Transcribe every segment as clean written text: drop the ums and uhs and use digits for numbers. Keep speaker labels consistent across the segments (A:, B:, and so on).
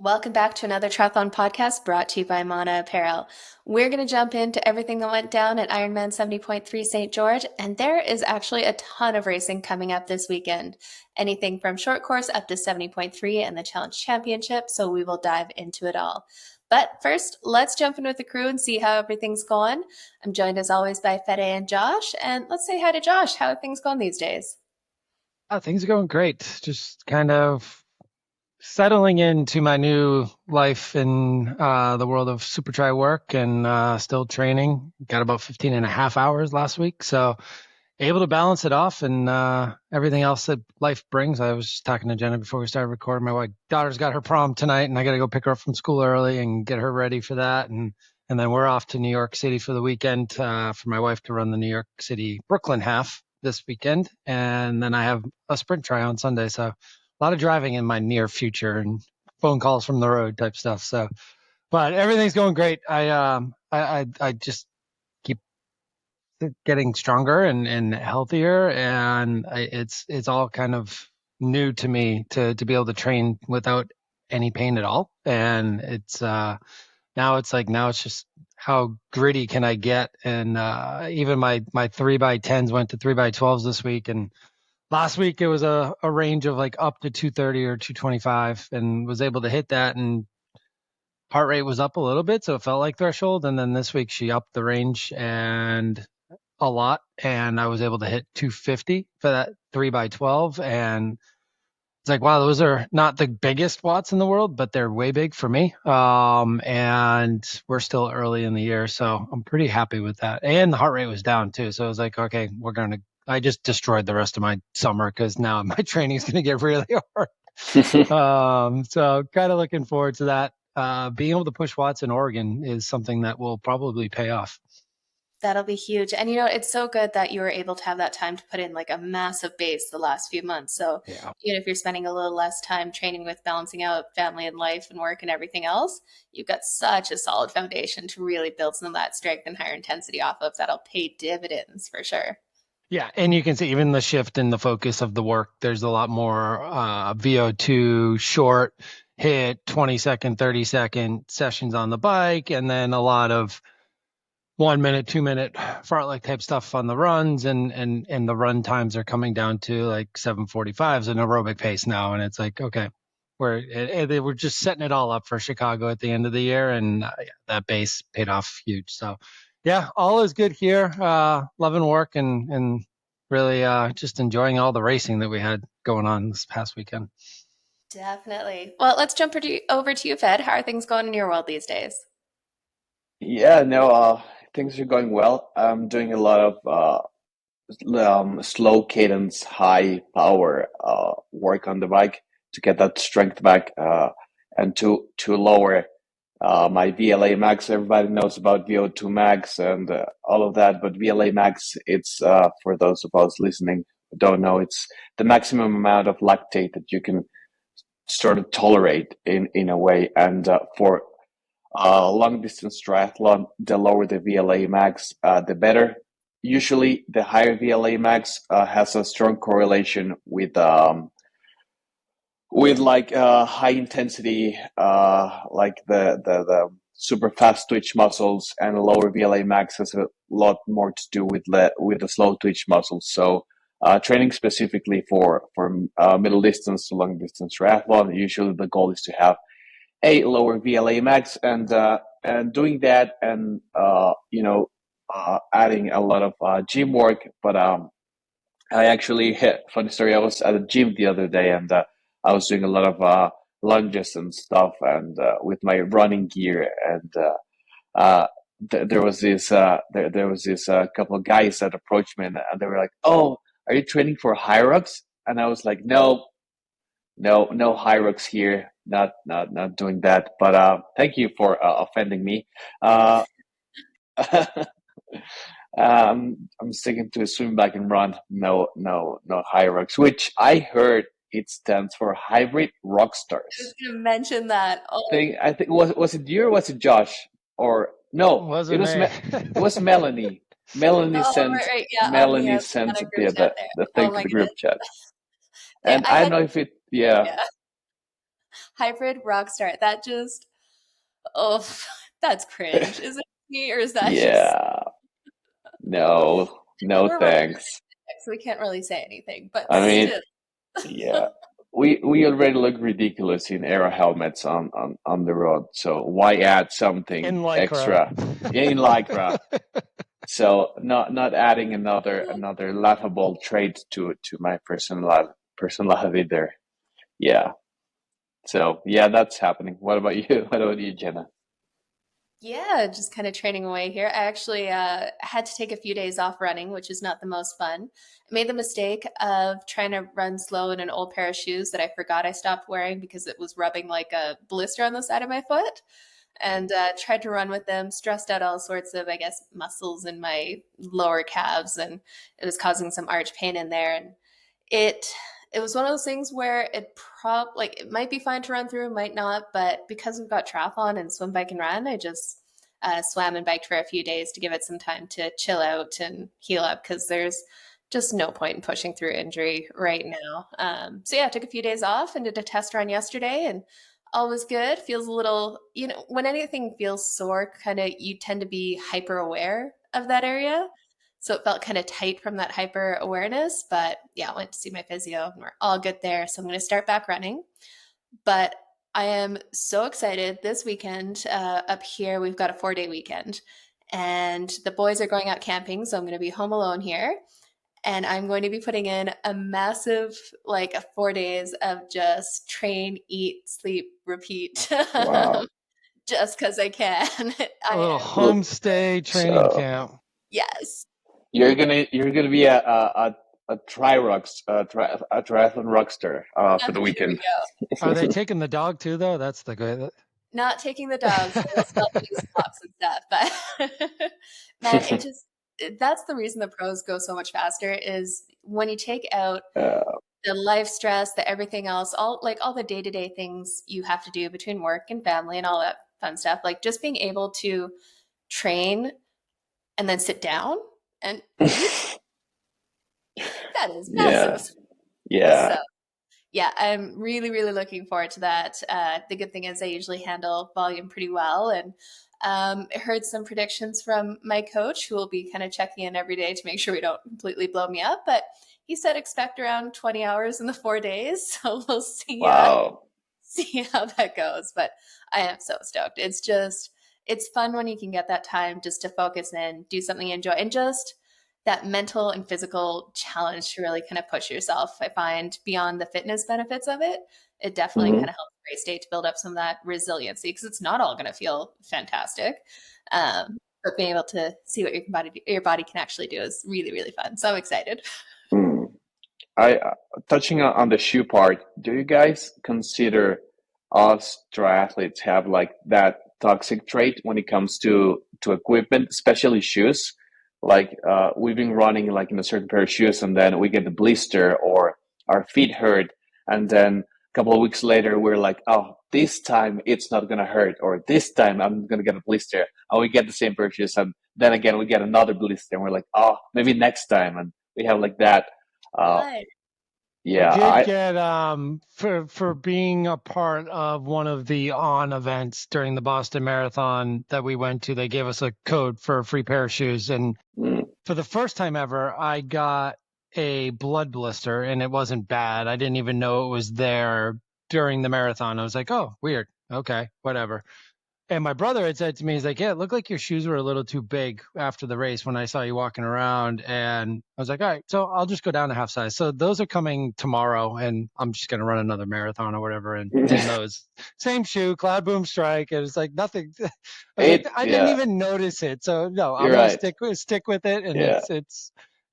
A: Welcome back to another triathlon podcast brought to you by Mana Apparel. We're going to jump into everything that went down at Ironman 70.3 St. George, and there is actually a ton of racing coming up this weekend. Anything from short course up to 70.3 and the Challenge Championship, so we will dive into it all. But first, let's jump in with the crew and see how everything's going. I'm joined as always by Fede and Josh, and let's say hi to Josh. How are things going these days?
B: Things are going great. Just kind of settling into my new life in the world of super tri work and still training. Got about 15 and a half hours last week. So able to balance it off and everything else that life brings. I was just talking to Jenna before we started recording. My daughter's got her prom tonight and I got to go pick her up from school early and get her ready for that. And then we're off to New York City for the weekend for my wife to run the New York City Brooklyn half this weekend. And then I have a sprint try on Sunday. So a lot of driving in my near future and phone calls from the road type stuff. So, but everything's going great. I just keep getting stronger and healthier, and it's all kind of new to me to be able to train without any pain at all. And now it's just how gritty can I get? And even my 3x10s went to 3x12s this week, and last week it was a range of like up to 230 or 225 and was able to hit that, and heart rate was up a little bit, so it felt like threshold. And then this week she upped the range and a lot, and I was able to hit 250 for that 3x12. And it's like, wow, those are not the biggest watts in the world, but they're way big for me. And we're still early in the year, so I'm pretty happy with that. And the heart rate was down too. So I was like, okay, I just destroyed the rest of my summer because now my training is going to get really hard. So kind of looking forward to that. Being able to push watts in Oregon is something that will probably pay off.
A: That'll be huge. And it's so good that you were able to have that time to put in like a massive base the last few months. So
B: Yeah.
A: even if you're spending a little less time training with balancing out family and life and work and everything else, you've got such a solid foundation to really build some of that strength and higher intensity off of that'll pay dividends for sure.
B: Yeah, and you can see even the shift in the focus of the work. There's a lot more VO2 short hit, 20-second, 30-second sessions on the bike, and then a lot of 1 minute, 2 minute fartlek type stuff on the runs, and the run times are coming down to like 7:45s an aerobic pace now, and it's like, okay, they were just setting it all up for Chicago at the end of the year, and that base paid off huge. So yeah, all is good here. Loving work and really just enjoying all the racing that we had going on this past weekend.
A: Definitely. Well, let's jump over to you, Fed. How are things going in your world these days?
C: Yeah, no, things are going well. I'm doing a lot of slow cadence, high power work on the bike to get that strength back and to lower my VLA max. Everybody knows about VO2 max and all of that, but VLA max, it's for those of us listening who don't know, it's the maximum amount of lactate that you can sort of tolerate in a way. And for long distance triathlon, the lower the VLA max, the better. Usually, the higher VLA max has a strong correlation with like high intensity, like the super fast twitch muscles, and a lower VLA max has a lot more to do with the slow twitch muscles. So, training specifically for middle distance to long distance triathlon, usually the goal is to have a lower VLA max, and doing that, and adding a lot of gym work. But I actually funny story. I was at a gym the other day, and I was doing a lot of long distance stuff, and with my running gear, and there was this couple of guys that approached me, and they were like, "Oh, are you training for Hyrox?" And I was like, "No, no Hyrox here. Not doing that." But thank you for offending me. I'm sticking to swim, back, and run. No Hyrox, which I heard it stands for Hybrid Rock Stars.
A: I was going to mention that. Oh.
C: I think was it you or was it Josh? Or no,
B: it was
C: it was Melanie. Melanie sent
A: right. Yeah,
C: Melanie sent the thing to the group chat. And I don't know if it, yeah.
A: hybrid rock star. That just, oh, that's cringe. Is it me or is that just,
C: Yeah. No, no
A: we're recording,
C: thanks.
A: so we can't really say anything, but
C: I mean,
A: still.
C: yeah. We already look ridiculous in aero helmets on the road. So why add
B: In
C: something
B: Lycra.
C: extra in Lycra? So not adding another laughable trait to my personality there. Yeah. So yeah, that's happening. What about you? What about you, Jenna?
A: Yeah, just kind of training away here. I actually had to take a few days off running, which is not the most fun. I made the mistake of trying to run slow in an old pair of shoes that I forgot I stopped wearing because it was rubbing like a blister on the side of my foot. And tried to run with them, stressed out all sorts of, I guess, muscles in my lower calves, and it was causing some arch pain in there. And it it was one of those things where it might be fine to run through, might not, but because we've got triathlon and swim, bike, and run, I just swam and biked for a few days to give it some time to chill out and heal up because there's just no point in pushing through injury right now. So yeah, I took a few days off and did a test run yesterday, and all was good. Feels a little, when anything feels sore, kind of you tend to be hyper aware of that area. So it felt kind of tight from that hyper awareness. But yeah, I went to see my physio and we're all good there. So I'm going to start back running. But I am so excited this weekend up here. We've got a 4-day weekend and the boys are going out camping. So I'm going to be home alone here. And I'm going to be putting in a massive, like 4 days of just train, eat, sleep, repeat,
C: Wow.
A: just because I can.
B: A little
A: I am.
B: homestay training
C: So
B: camp.
A: Yes.
C: you're gonna be a a triathlon rockstar for the
A: Here we
C: weekend.
A: go.
B: Are they taking the dog too, though? That's the good.
A: Not taking the dogs. They will still do socks and stuff. But man, that's the reason the pros go so much faster is when you take out
C: Uh,
A: the life stress, the everything else, all the day-to-day things you have to do between work and family and all that fun stuff. Like just being able to train and then sit down and eat, that is
C: yeah,
A: massive. So
C: yeah.
A: yeah, I'm really, really looking forward to that. The good thing is I usually handle volume pretty well, and I heard some predictions from my coach, who will be kind of checking in every day to make sure we don't completely blow me up. But he said expect around 20 hours in the 4 days, so we'll see
C: Wow.
A: see how that goes. But I am so stoked. It's fun when you can get that time just to focus in, do something you enjoy, and just that mental and physical challenge to really kind of push yourself. I find beyond the fitness benefits of it, it definitely kind
C: Hmm.
A: of helps race day to build up some of that resiliency because it's not all going to feel fantastic. But being able to see what your body can actually do is really, really fun. So I'm excited.
C: Mm. I touching on the shoe part. Do you guys consider us triathletes have like that toxic trait when it comes to equipment, especially shoes? Like we've been running like in a certain pair of shoes, and then we get the blister or our feet hurt, and then a couple of weeks later we're like, oh, this time it's not gonna hurt, or this time I'm gonna get a blister, and we get the same pair of shoes, and then again we get another blister, and we're like, oh, maybe next time, and we have like that. Uh,
A: But
B: I
C: yeah,
B: did
C: I
B: get for being a part of one of the on events during the Boston Marathon that we went to. They gave us a code for a free pair of shoes, and
C: mm,
B: for the first time ever, I got a blood blister, and it wasn't bad. I didn't even know it was there during the marathon. I was like, oh, weird. Okay, whatever. And my brother had said to me, he's like, yeah, it looked like your shoes were a little too big after the race when I saw you walking around. And I was like, all right, so I'll just go down a half size. So those are coming tomorrow, and I'm just going to run another marathon or whatever. And in those, same shoe, Cloud Boom Strike. And it's like nothing. I was like, I didn't
C: yeah,
B: even notice it. So no, I'm
C: you're
B: going to
C: right.
B: stick with it. And
C: Yeah.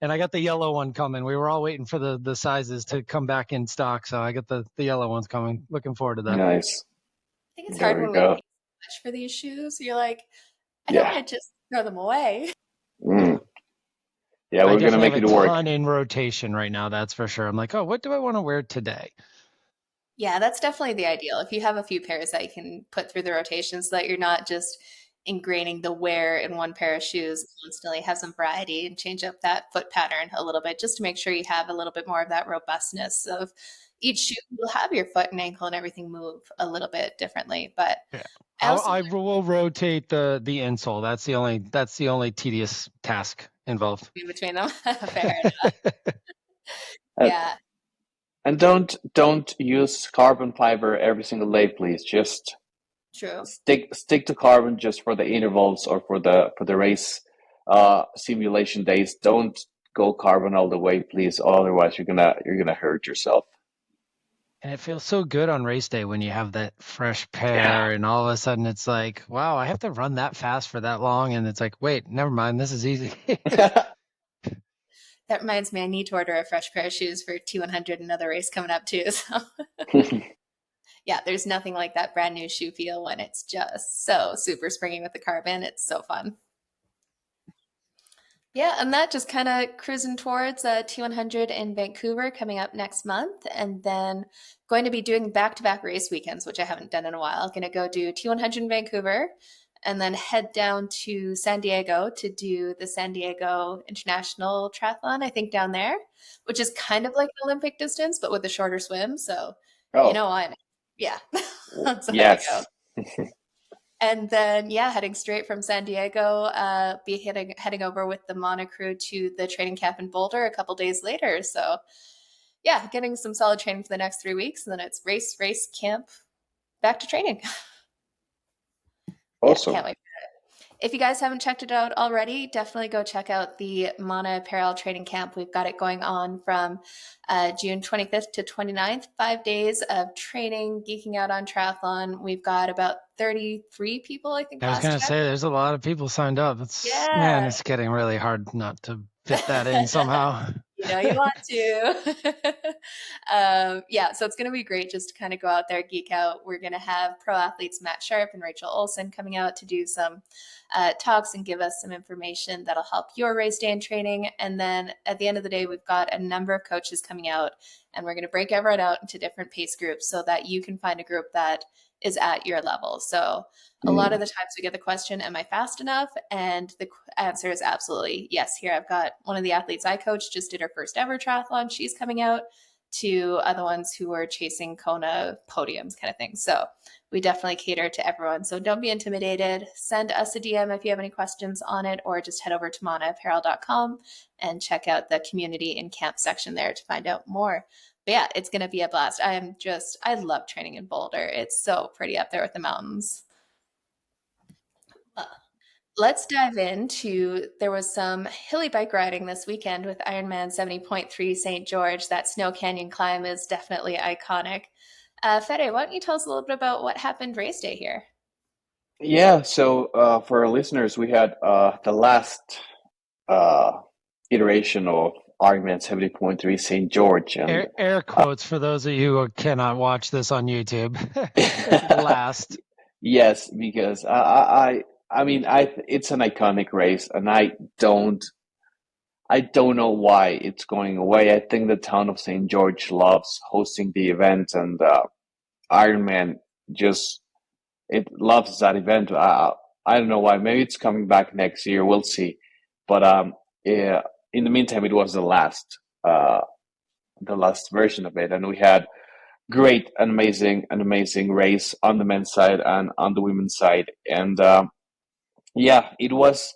B: and I got the yellow one coming. We were all waiting for the sizes to come back in stock. So I got the yellow ones coming. Looking forward to that.
C: Nice.
A: I think it's
C: There
A: hard
C: we
A: when we
C: go.
A: pay so much for these shoes. You're like, I don't
C: Yeah.
A: want to just throw them away.
C: Mm. Yeah,
B: I
C: we're gonna
B: definitely have
C: make
B: a
C: it work.
B: ton in rotation right now. That's for sure. I'm like, oh, what do I want to wear today?
A: Yeah, that's definitely the ideal. If you have a few pairs that you can put through the rotation so that you're not just ingraining the wear in one pair of shoes, constantly have some variety and change up that foot pattern a little bit just to make sure you have a little bit more of that robustness of, each shoe will have your foot and ankle and everything move a little bit differently. But
B: Yeah.
A: I also
B: I will rotate the insole. That's the only tedious task involved.
A: in between them. Fair enough.
C: Uh,
A: Yeah,
C: and don't use carbon fiber every single day, please. Just
A: true.
C: stick to carbon just for the intervals or for the race simulation days. Don't go carbon all the way, please. Otherwise, you're gonna hurt yourself.
B: And it feels so good on race day when you have that fresh pair and all of a sudden it's like, wow, I have to run that fast for that long. And it's like, wait, never mind. This is easy.
A: That reminds me, I need to order a fresh pair of shoes for T100, another race coming up too. So yeah, there's nothing like that brand new shoe feel when it's just so super springy with the carbon. It's so fun. Yeah, and that just kind of cruising towards T100 in Vancouver coming up next month, and then going to be doing back-to-back race weekends, which I haven't done in a while. Going to go do T100 in Vancouver, and then head down to San Diego to do the San Diego International Triathlon, I think down there, which is kind of like an Olympic distance, but with a shorter swim. So, you know, yeah, that's how I go.
C: Yes.
A: And then, yeah, heading straight from San Diego, be heading over with the Mana crew to the training camp in Boulder a couple days later. So, yeah, getting some solid training for the next 3 weeks, and then it's race, camp, back to training.
C: Awesome.
A: Yeah, can't wait. If you guys haven't checked it out already, definitely go check out the Mana Apparel Training Camp. We've got it going on from June 25th to 29th, 5 days of training, geeking out on triathlon. We've got about 33 people, I think.
B: I was going to say, there's a lot of people signed up. Man, it's getting really hard not to fit that in somehow.
A: You know you want to. Yeah, so it's going to be great just to kind of go out there, geek out. We're going to have pro athletes Matt Sharp and Rachel Olson coming out to do some talks and give us some information that'll help your race day and training. And then at the end of the day, we've got a number of coaches coming out, and we're going to break everyone out into different pace groups so that you can find a group that is at your level. So a lot of the times we get the question, am I fast enough? And the answer is absolutely yes. Here I've got one of the athletes I coach, just did her first ever triathlon. She's coming out, to other ones who are chasing Kona podiums kind of thing. So we definitely cater to everyone. So don't be intimidated. Send us a DM if you have any questions on it, or just head over to manaapparel.com and check out the community and camp section there to find out more. But yeah, it's going to be a blast. I love training in Boulder. It's so pretty up there with the mountains. Let's dive into, there was some hilly bike riding this weekend with Ironman 70.3 St. George. That Snow Canyon climb is definitely iconic. Fede, why don't you tell us a little bit about what happened race day here?
C: Yeah, so for our listeners, we had the last iteration of Ironman 70.3 St. George. And,
B: air quotes for those of you who cannot watch this on YouTube. Last.
C: Yes, because I mean, it's an iconic race, and I don't know why it's going away. I think the town of St. George loves hosting the event, and Ironman it loves that event. I don't know why. Maybe it's coming back next year. We'll see. But yeah, in the meantime, it was the last version of it, and we had an amazing race on the men's side and on the women's side, and yeah, it was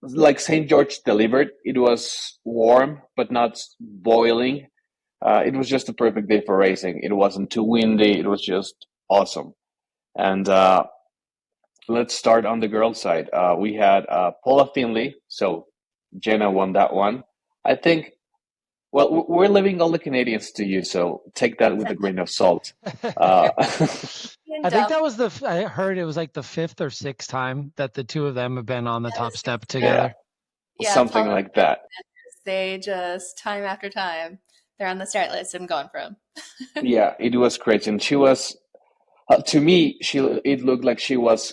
C: like St. George delivered. It was warm but not boiling. It was just a perfect day for racing. It wasn't too windy. It was just awesome. And let's start on the girls' side. We had Paula Findlay. So Jenna won that one. I think. Well, we're leaving all the Canadians to you, so take that with a grain of salt.
B: I think that was I heard it was like the 5th or 6th time that the two of them have been on the top step together.
C: Yeah, something Paula, like that.
A: They just, time after time, they're on the start list and going for them.
C: Yeah, it was crazy. And she was, to me, it looked like she was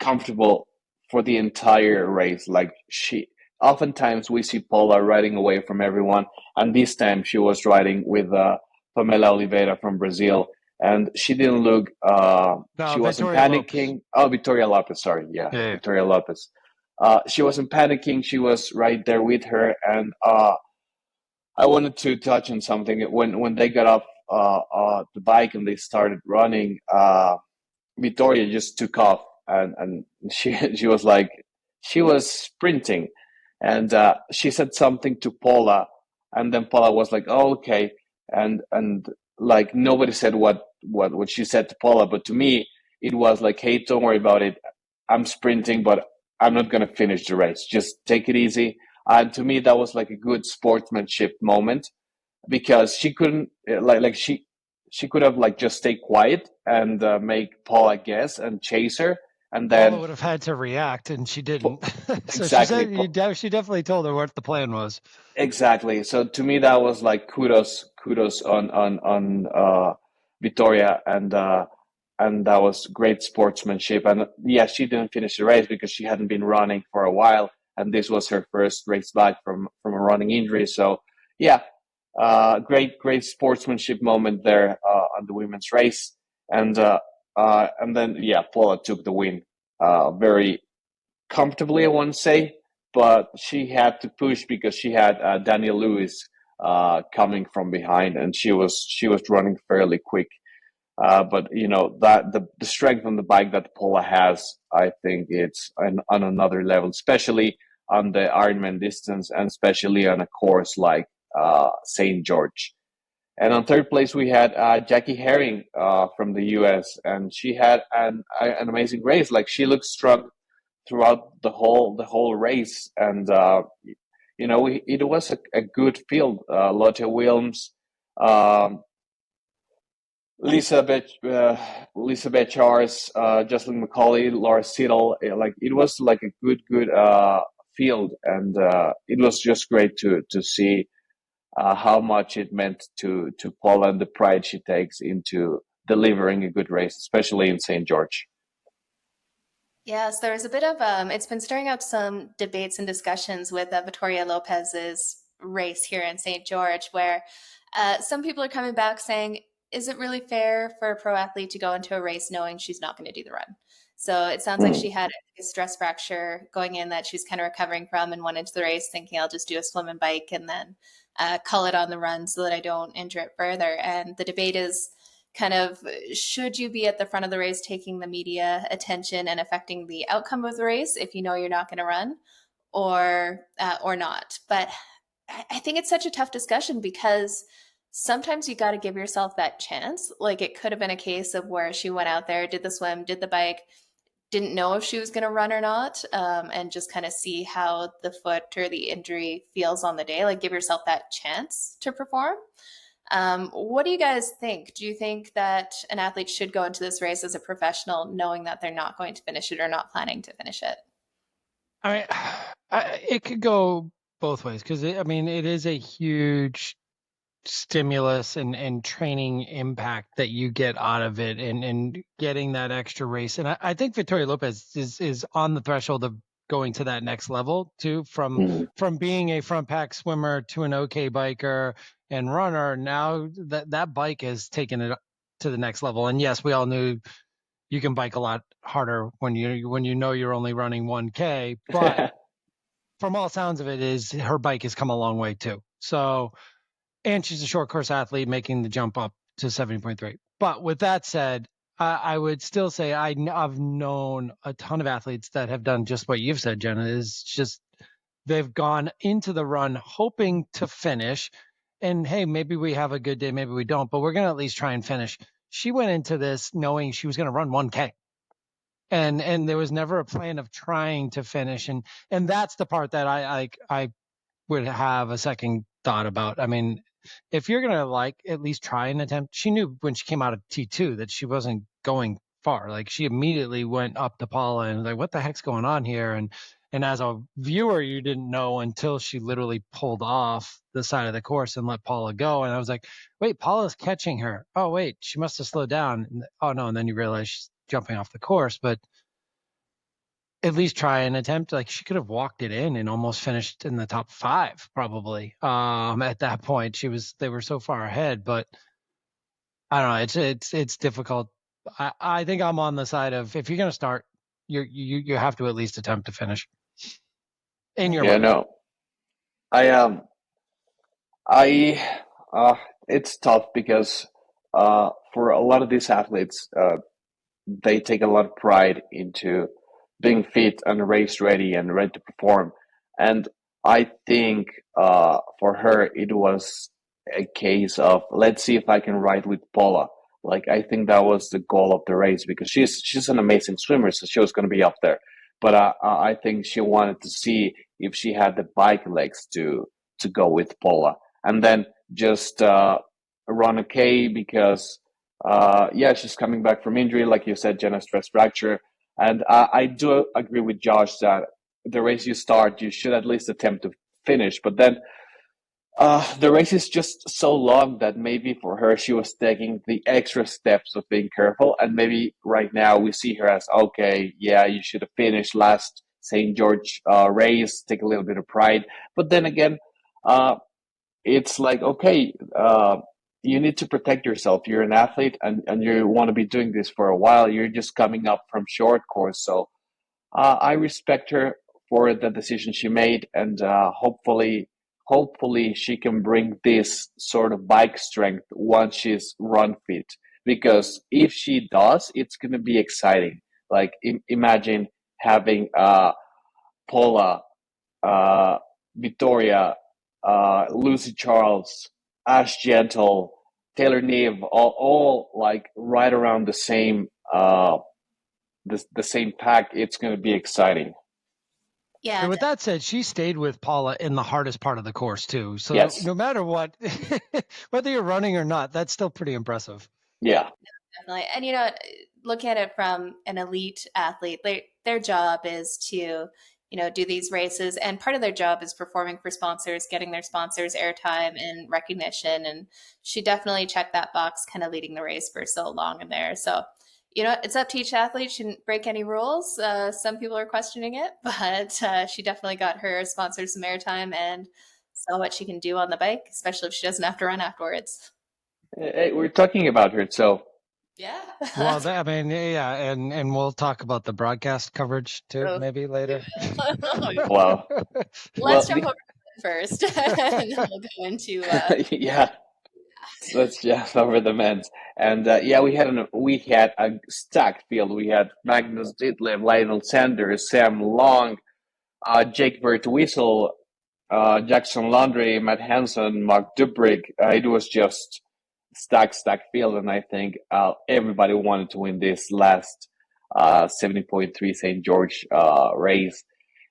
C: comfortable for the entire race. Like oftentimes we see Paula riding away from everyone, and this time she was riding with Pamela Oliveira from Brazil, and she didn't look she wasn't panicking. Lopes. Oh, Victoria Lopes, sorry. Yeah. Victoria Lopes. She wasn't panicking. She was right there with her, and I wanted to touch on something. When they got off the bike and they started running, Victoria just took off, and she was like, she was sprinting, and she said something to Paula, and then Paula was like, "Oh, okay," and like nobody said what she said to Paula, but to me it was like, "Hey, don't worry about it. I'm sprinting, but I'm not gonna finish the race. Just take it easy." And to me, that was like a good sportsmanship moment because she couldn't she could have like just stay quiet and make Paula guess and chase her, and
B: Paula
C: then
B: would have had to react, and she didn't. So she
C: exactly
B: said she definitely told her what the plan was.
C: exactly. So to me, that was like kudos on Victoria, and that was great sportsmanship. And yeah, she didn't finish the race because she hadn't been running for a while, and this was her first race back from a running injury. So yeah, great sportsmanship moment there on the women's race, and then yeah, Paula took the win very comfortably, I won't say, but she had to push because she had Daniel Lewis coming from behind, and she was running fairly quick. But you know that the strength on the bike that Paula has, I think it's on another level, especially on the Ironman distance, and especially on a course like St. George. And on third place, we had Jackie Herring from the US, and she had an amazing race. Like she looked strong throughout the whole race, and it was a good field. Lotte Wilms, um, Lisa Betchars, Jocelyn McCauley, Laura Siddle. Like it was like a good field, and it was just great to see how much it meant to Paula and the pride she takes into delivering a good race, especially in St. George.
A: Yes, there was a bit of it's been stirring up some debates and discussions with Victoria Lopez's race here in St. George, where some people are coming back saying, is it really fair for a pro athlete to go into a race knowing she's not going to do the run? So it sounds like she
C: Mm.
A: had a stress fracture going in that she's kind of recovering from and went into the race thinking I'll just do a swim and bike and then call it on the run so that I don't injure it further. And the debate is kind of, should you be at the front of the race taking the media attention and affecting the outcome of the race if you know you're not going to run, or not? But I think it's such a tough discussion because sometimes you got to give yourself that chance. Like it could have been a case of where she went out there, did the swim, did the bike, didn't know if she was going to run or not, and just kind of see how the foot or the injury feels on the day. Like give yourself that chance to perform. What do you guys think? Do you think that an athlete should go into this race as a professional knowing that they're not going to finish it or not planning to finish it?
B: I mean, it could go both ways because I mean, it is a huge stimulus and training impact that you get out of it, and getting that extra race. And I think Victoria Lopez is on the threshold of going to that next level too, from
C: Mm.
B: being a front pack swimmer to an okay biker and runner. Now that bike has taken it to the next level. And yes, we all knew you can bike a lot harder when you know you're only running 1K, but from all sounds of it, is her bike has come a long way too. So, and she's a short course athlete making the jump up to 70.3. But with that said, I would still say I've known a ton of athletes that have done just what you've said, Jenna, is just they've gone into the run hoping to finish. And hey, maybe we have a good day, maybe we don't, but we're going to at least try and finish. She went into this knowing she was going to run 1K. And there was never a plan of trying to finish. And that's the part that I would have a second thought about. I mean, if you're gonna like at least try and attempt, she knew when she came out of T2 that she wasn't going far. Like she immediately went up to Paula and was like, what the heck's going on here? And as a viewer, you didn't know until she literally pulled off the side of the course and let Paula go. And I was like, wait, Paula's catching her. Oh wait, she must have slowed down. Oh no, and then you realize she's jumping off the course. But at least try and attempt. Like she could have walked it in and almost finished in the top 5 probably. At that point, they were so far ahead. But I don't know. It's difficult. I think I'm on the side of, if you're gonna start, you have to at least attempt to finish in your
C: Yeah,
B: mind.
C: no, I I it's tough because for a lot of these athletes, they take a lot of pride into being fit and race ready and ready to perform. And I think for her, it was a case of let's see if I can ride with Paula. Like I think that was the goal of the race because she's an amazing swimmer, so she was going to be up there. But I think she wanted to see if she had the bike legs to go with Paula, and then just run okay because yeah, she's coming back from injury, like you said, Jenna, stress fracture. And I do agree with Josh that the race you start, you should at least attempt to finish. But then the race is just so long that maybe for her, she was taking the extra steps of being careful. And maybe right now we see her as, okay, yeah, you should have finished last St. George race, take a little bit of pride. But then again, uh, it's like, okay, you need to protect yourself. You're an athlete and you want to be doing this for a while. You're just coming up from short course. So I respect her for the decision she made, and hopefully she can bring this sort of bike strength once she's run fit. Because if she does, it's going to be exciting. Like imagine having Paula, uh, Victoria, Lucy Charles, Ash Gentle, Taylor Neve, all like right around the same pack. It's going to be exciting.
A: Yeah.
B: And with that said, she stayed with Paula in the hardest part of the course too. So
C: Yes.
B: no matter what, whether you're running or not, that's still pretty impressive.
C: Yeah.
A: Definitely. And, you know, look at it from an elite athlete. Their job is to, you know, do these races. And part of their job is performing for sponsors, getting their sponsors airtime and recognition. And she definitely checked that box, kind of leading the race for so long in there. So, you know, it's up to each athlete. She didn't break any rules. Some people are questioning it, but she definitely got her sponsors some airtime and saw what she can do on the bike, especially if she doesn't have to run afterwards.
C: Hey, we're talking about her, so
A: Yeah.
B: Well, I mean, yeah, and we'll talk about the broadcast coverage too, maybe later.
C: wow.
A: Let's jump over to first, and then we'll go into.
C: Yeah. Let's jump over the men's, and yeah, we had a stacked field. We had Magnus Ditlev, Lionel Sanders, Sam Long, Jake Vertwistle, Jackson Laundrie, Matt Hansen, Mark Dubrick. It was just stacked field, and I think everybody wanted to win this last 70.3 St. George race.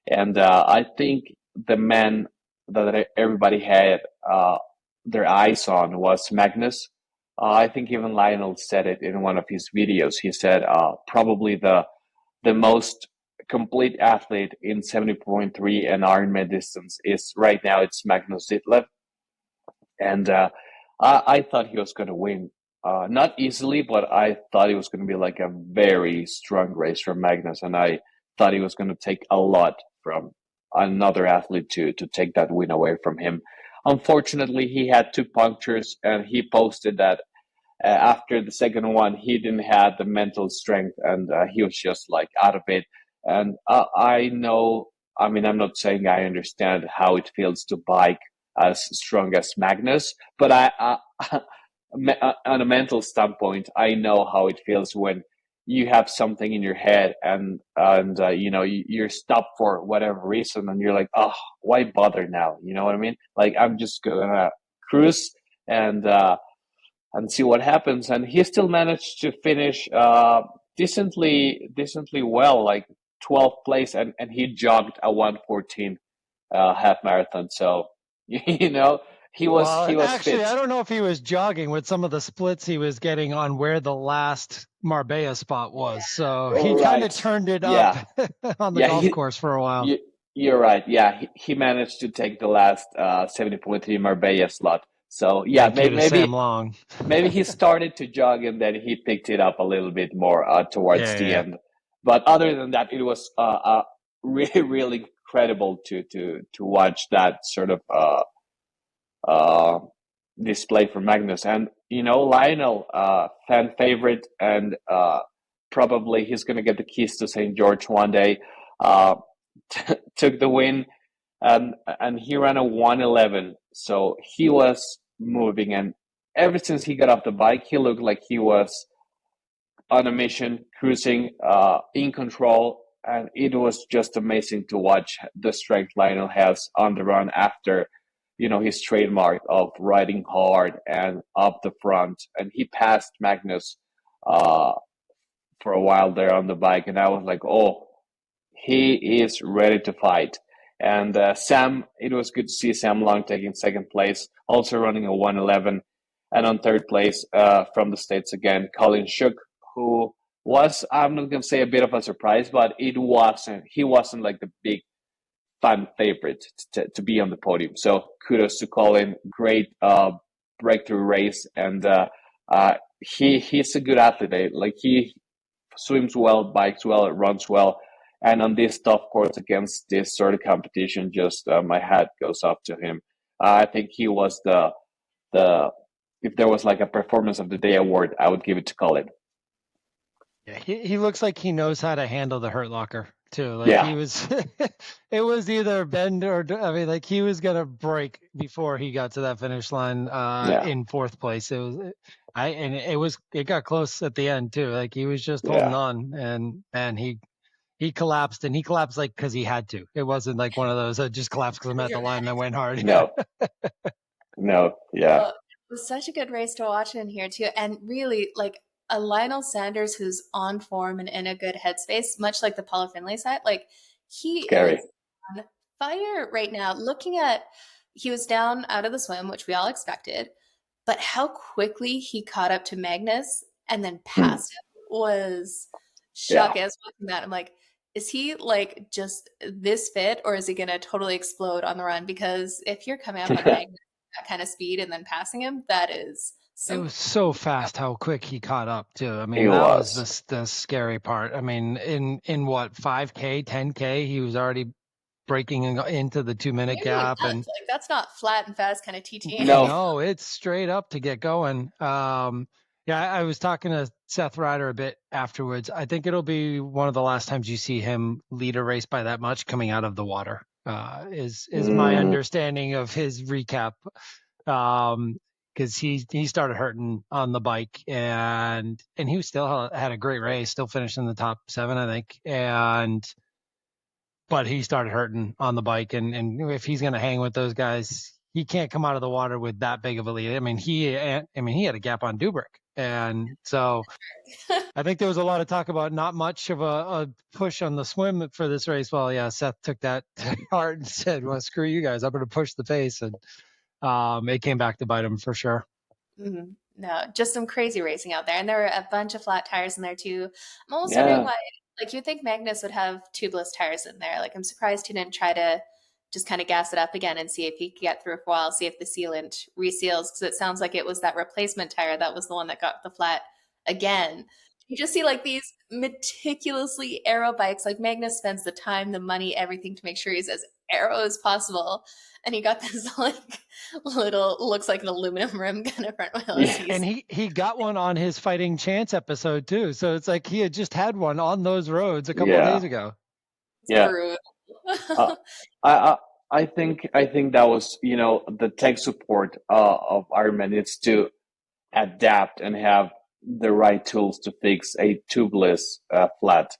C: And I think the man that everybody had their eyes on was Magnus. I think even Lionel said it in one of his videos. He said probably the most complete athlete in 70.3 and Ironman distance is right now it's Magnus Ditlev. And I thought he was going to win. Not easily, but I thought it was going to be like a very strong race from Magnus. And I thought he was going to take a lot from another athlete to take that win away from him. Unfortunately, he had two punctures, and he posted that after the second one, he didn't have the mental strength, and he was just like out of it. And I know, I mean, I'm not saying I understand how it feels to bike as strong as Magnus, but on a mental standpoint, I know how it feels when you have something in your head and you know you're stopped for whatever reason, and you're like, oh, why bother now? You know what I mean? Like I'm just gonna cruise and see what happens. And he still managed to finish decently well, like 12th place, and he jogged a 1:14 half marathon. So you know he was
B: actually,
C: fit.
B: I don't know if he was jogging with some of the splits he was getting on where the last Marbella spot was. So he kind of turned it up on the golf course for a while.
C: You're right. Yeah, he managed to take the last 70.3 Marbella slot. So yeah, maybe he started to jog and then he picked it up a little bit more towards the end. But other than that, it was really incredible to watch that sort of display from Magnus. And you know, Lionel, fan favorite, and probably he's going to get the keys to St. George one day. Took the win. and he ran a 1:11. So he was moving, and ever since he got off the bike, he looked like he was on a mission, cruising, in control, and it was just amazing to watch the strength Lionel has on the run after, his trademark of riding hard and up the front. And he passed Magnus uh, for a while there on the bike, and I was like, oh, he is ready to fight. And Sam, it was good to see Sam Long taking second place, also running a 1:11. And on third place, from the States again, Colin Szuch, who was, I'm not going to say a bit of a surprise, but he wasn't like the big fan favorite to be on the podium. So kudos to Colin, great breakthrough race. And he's a good athlete. Like, he swims well, bikes well, runs well. And on this tough course against this sort of competition, just my hat goes off to him. I think he was the if there was like a performance of the day award, I would give it to Colin.
B: Yeah, he looks like he knows how to handle the hurt locker too. Like,
C: Yeah.
B: he was, it was either bend or, I mean, like, he was gonna break before he got to that finish line in fourth place. It got close at the end too. Like, he was just holding on, and he collapsed, and he collapsed like because he had to. It wasn't like one of those that just collapsed because I'm at the line and I went hard.
C: No, yeah.
A: Well, it was such a good race to watch in here too, and really like a Lionel Sanders who's on form and in a good headspace, much like the Paula Findlay side. Like, he
C: Scary.
A: is on fire right now. He was down out of the swim, which we all expected, but how quickly he caught up to Magnus and then passed him was shocking. I was watching that. I'm like, is he like just this fit, or is he going to totally explode on the run? Because if you're coming up on Magnus that kind of speed and then passing him, that is
B: It was so fast how quick he caught up too. I mean,
C: He
B: that
C: was.
B: was the scary part. I mean, in what, 5K, 10K, he was already breaking into the 2-minute gap, and
A: like, that's not flat and fast kind of TT.
B: no, it's straight up to get going. Yeah, I was talking to Seth Ryder a bit afterwards. I think it'll be one of the last times you see him lead a race by that much coming out of the water. Is my understanding of his recap. Because he started hurting on the bike, and he still had a great race, still finished in the top 7, I think. But he started hurting on the bike, and if he's going to hang with those guys, he can't come out of the water with that big of a lead. I mean, he had a gap on Dubrick, and so I think there was a lot of talk about not much of a push on the swim for this race. Well, yeah, Seth took that to heart and said, "Well, screw you guys, I'm going to push the pace," and it came back to bite him for sure.
A: Mm-hmm. No, just some crazy racing out there, and there were a bunch of flat tires in there too. I'm almost wondering why. Like, you'd think Magnus would have tubeless tires in there. Like, I'm surprised he didn't try to just kind of gas it up again and see if he could get through for a while, see if the sealant reseals, because it sounds like it was that replacement tire that was the one that got the flat again. You just see like these meticulously aero bikes. Like, Magnus spends the time, the money, everything to make sure he's as aero as possible. And he got this like little, looks like an aluminum rim kind of front wheel.
B: Yeah. And he got one on his Fighting Chance episode too. So it's like he had just had one on those roads a couple of days ago.
C: Yeah. I think that was, the tech support of Ironman needs to adapt and have the right tools to fix a tubeless flat,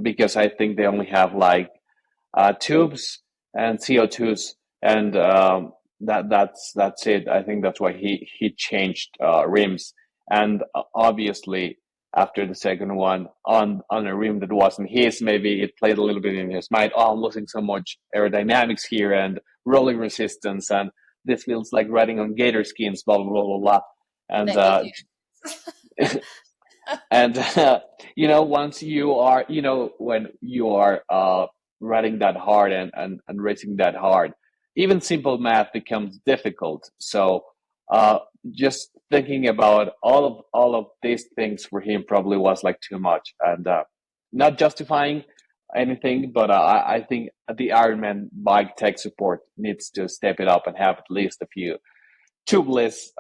C: because I think they only have like tubes and CO2s, and that's it. I think that's why he changed rims, and obviously after the second one on a rim that wasn't his, maybe it played a little bit in his mind. Oh, I'm losing so much aerodynamics here and rolling resistance, and this feels like riding on gator skins, blah blah blah blah blah. And and once you are, when you are riding that hard and racing that hard, even simple math becomes difficult. So just thinking about all of these things for him probably was like too much, and not justifying anything, but I think the Ironman bike tech support needs to step it up and have at least a few tubeless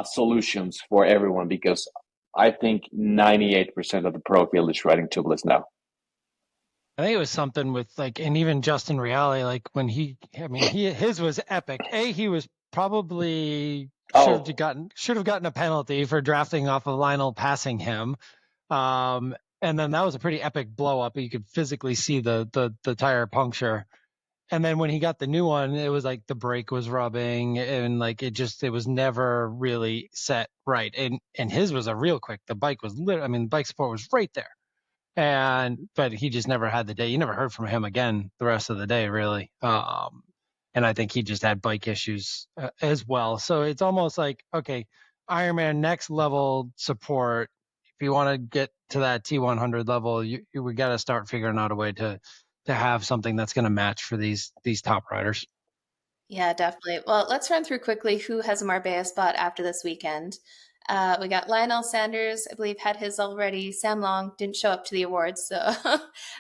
C: solutions for everyone, because I think 98% of the pro field is riding tubeless now.
B: I think it was something with like, and even Justin Reale, like when his was epic. He was probably should have gotten a penalty for drafting off of Lionel passing him. And then that was a pretty epic blow up. You could physically see the tire puncture. And then when he got the new one, it was like the brake was rubbing and like it was never really set right. And his was a real quick. The bike was the bike support was right there. But he just never had the day. You never heard from him again the rest of the day, really. And I think he just had bike issues as well. So it's almost like, okay, Ironman next level support. If you want to get to that T100 level, we got to start figuring out a way to have something that's going to match for these top riders.
A: Yeah, definitely. Well, let's run through quickly who has a Marbella spot after this weekend. We got Lionel Sanders, I believe, had his already. Sam Long didn't show up to the awards, so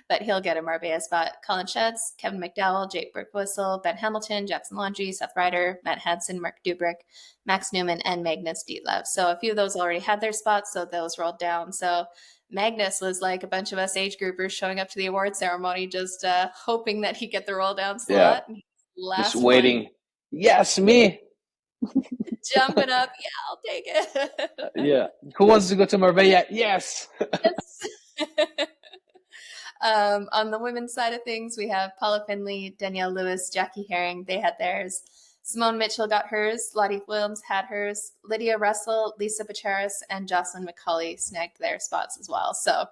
A: but he'll get a Marbella spot. Colin Szuch, Kevin McDowell, Jake Burke-Whistle, Ben Hamilton, Jackson Longy, Seth Ryder, Matt Hansen, Mark Dubrick, Max Newman, and Magnus Ditlev. So a few of those already had their spots, so those rolled down. So Magnus was like a bunch of us age groupers showing up to the award ceremony, just hoping that he'd get the roll down slot.
C: Yeah.
A: Last
C: just waiting.
A: One.
C: Yes, me.
A: Jumping up. Yeah, I'll take it.
C: Yeah. Who wants to go to Marbella? Yes.
A: On the women's side of things, we have Paula Findlay, Danielle Lewis, Jackie Herring. They had theirs. Simone Mitchell got hers. Lottie Williams had hers. Lydia Russell, Lisa Pacharis, and Jocelyn McCauley snagged their spots as well. So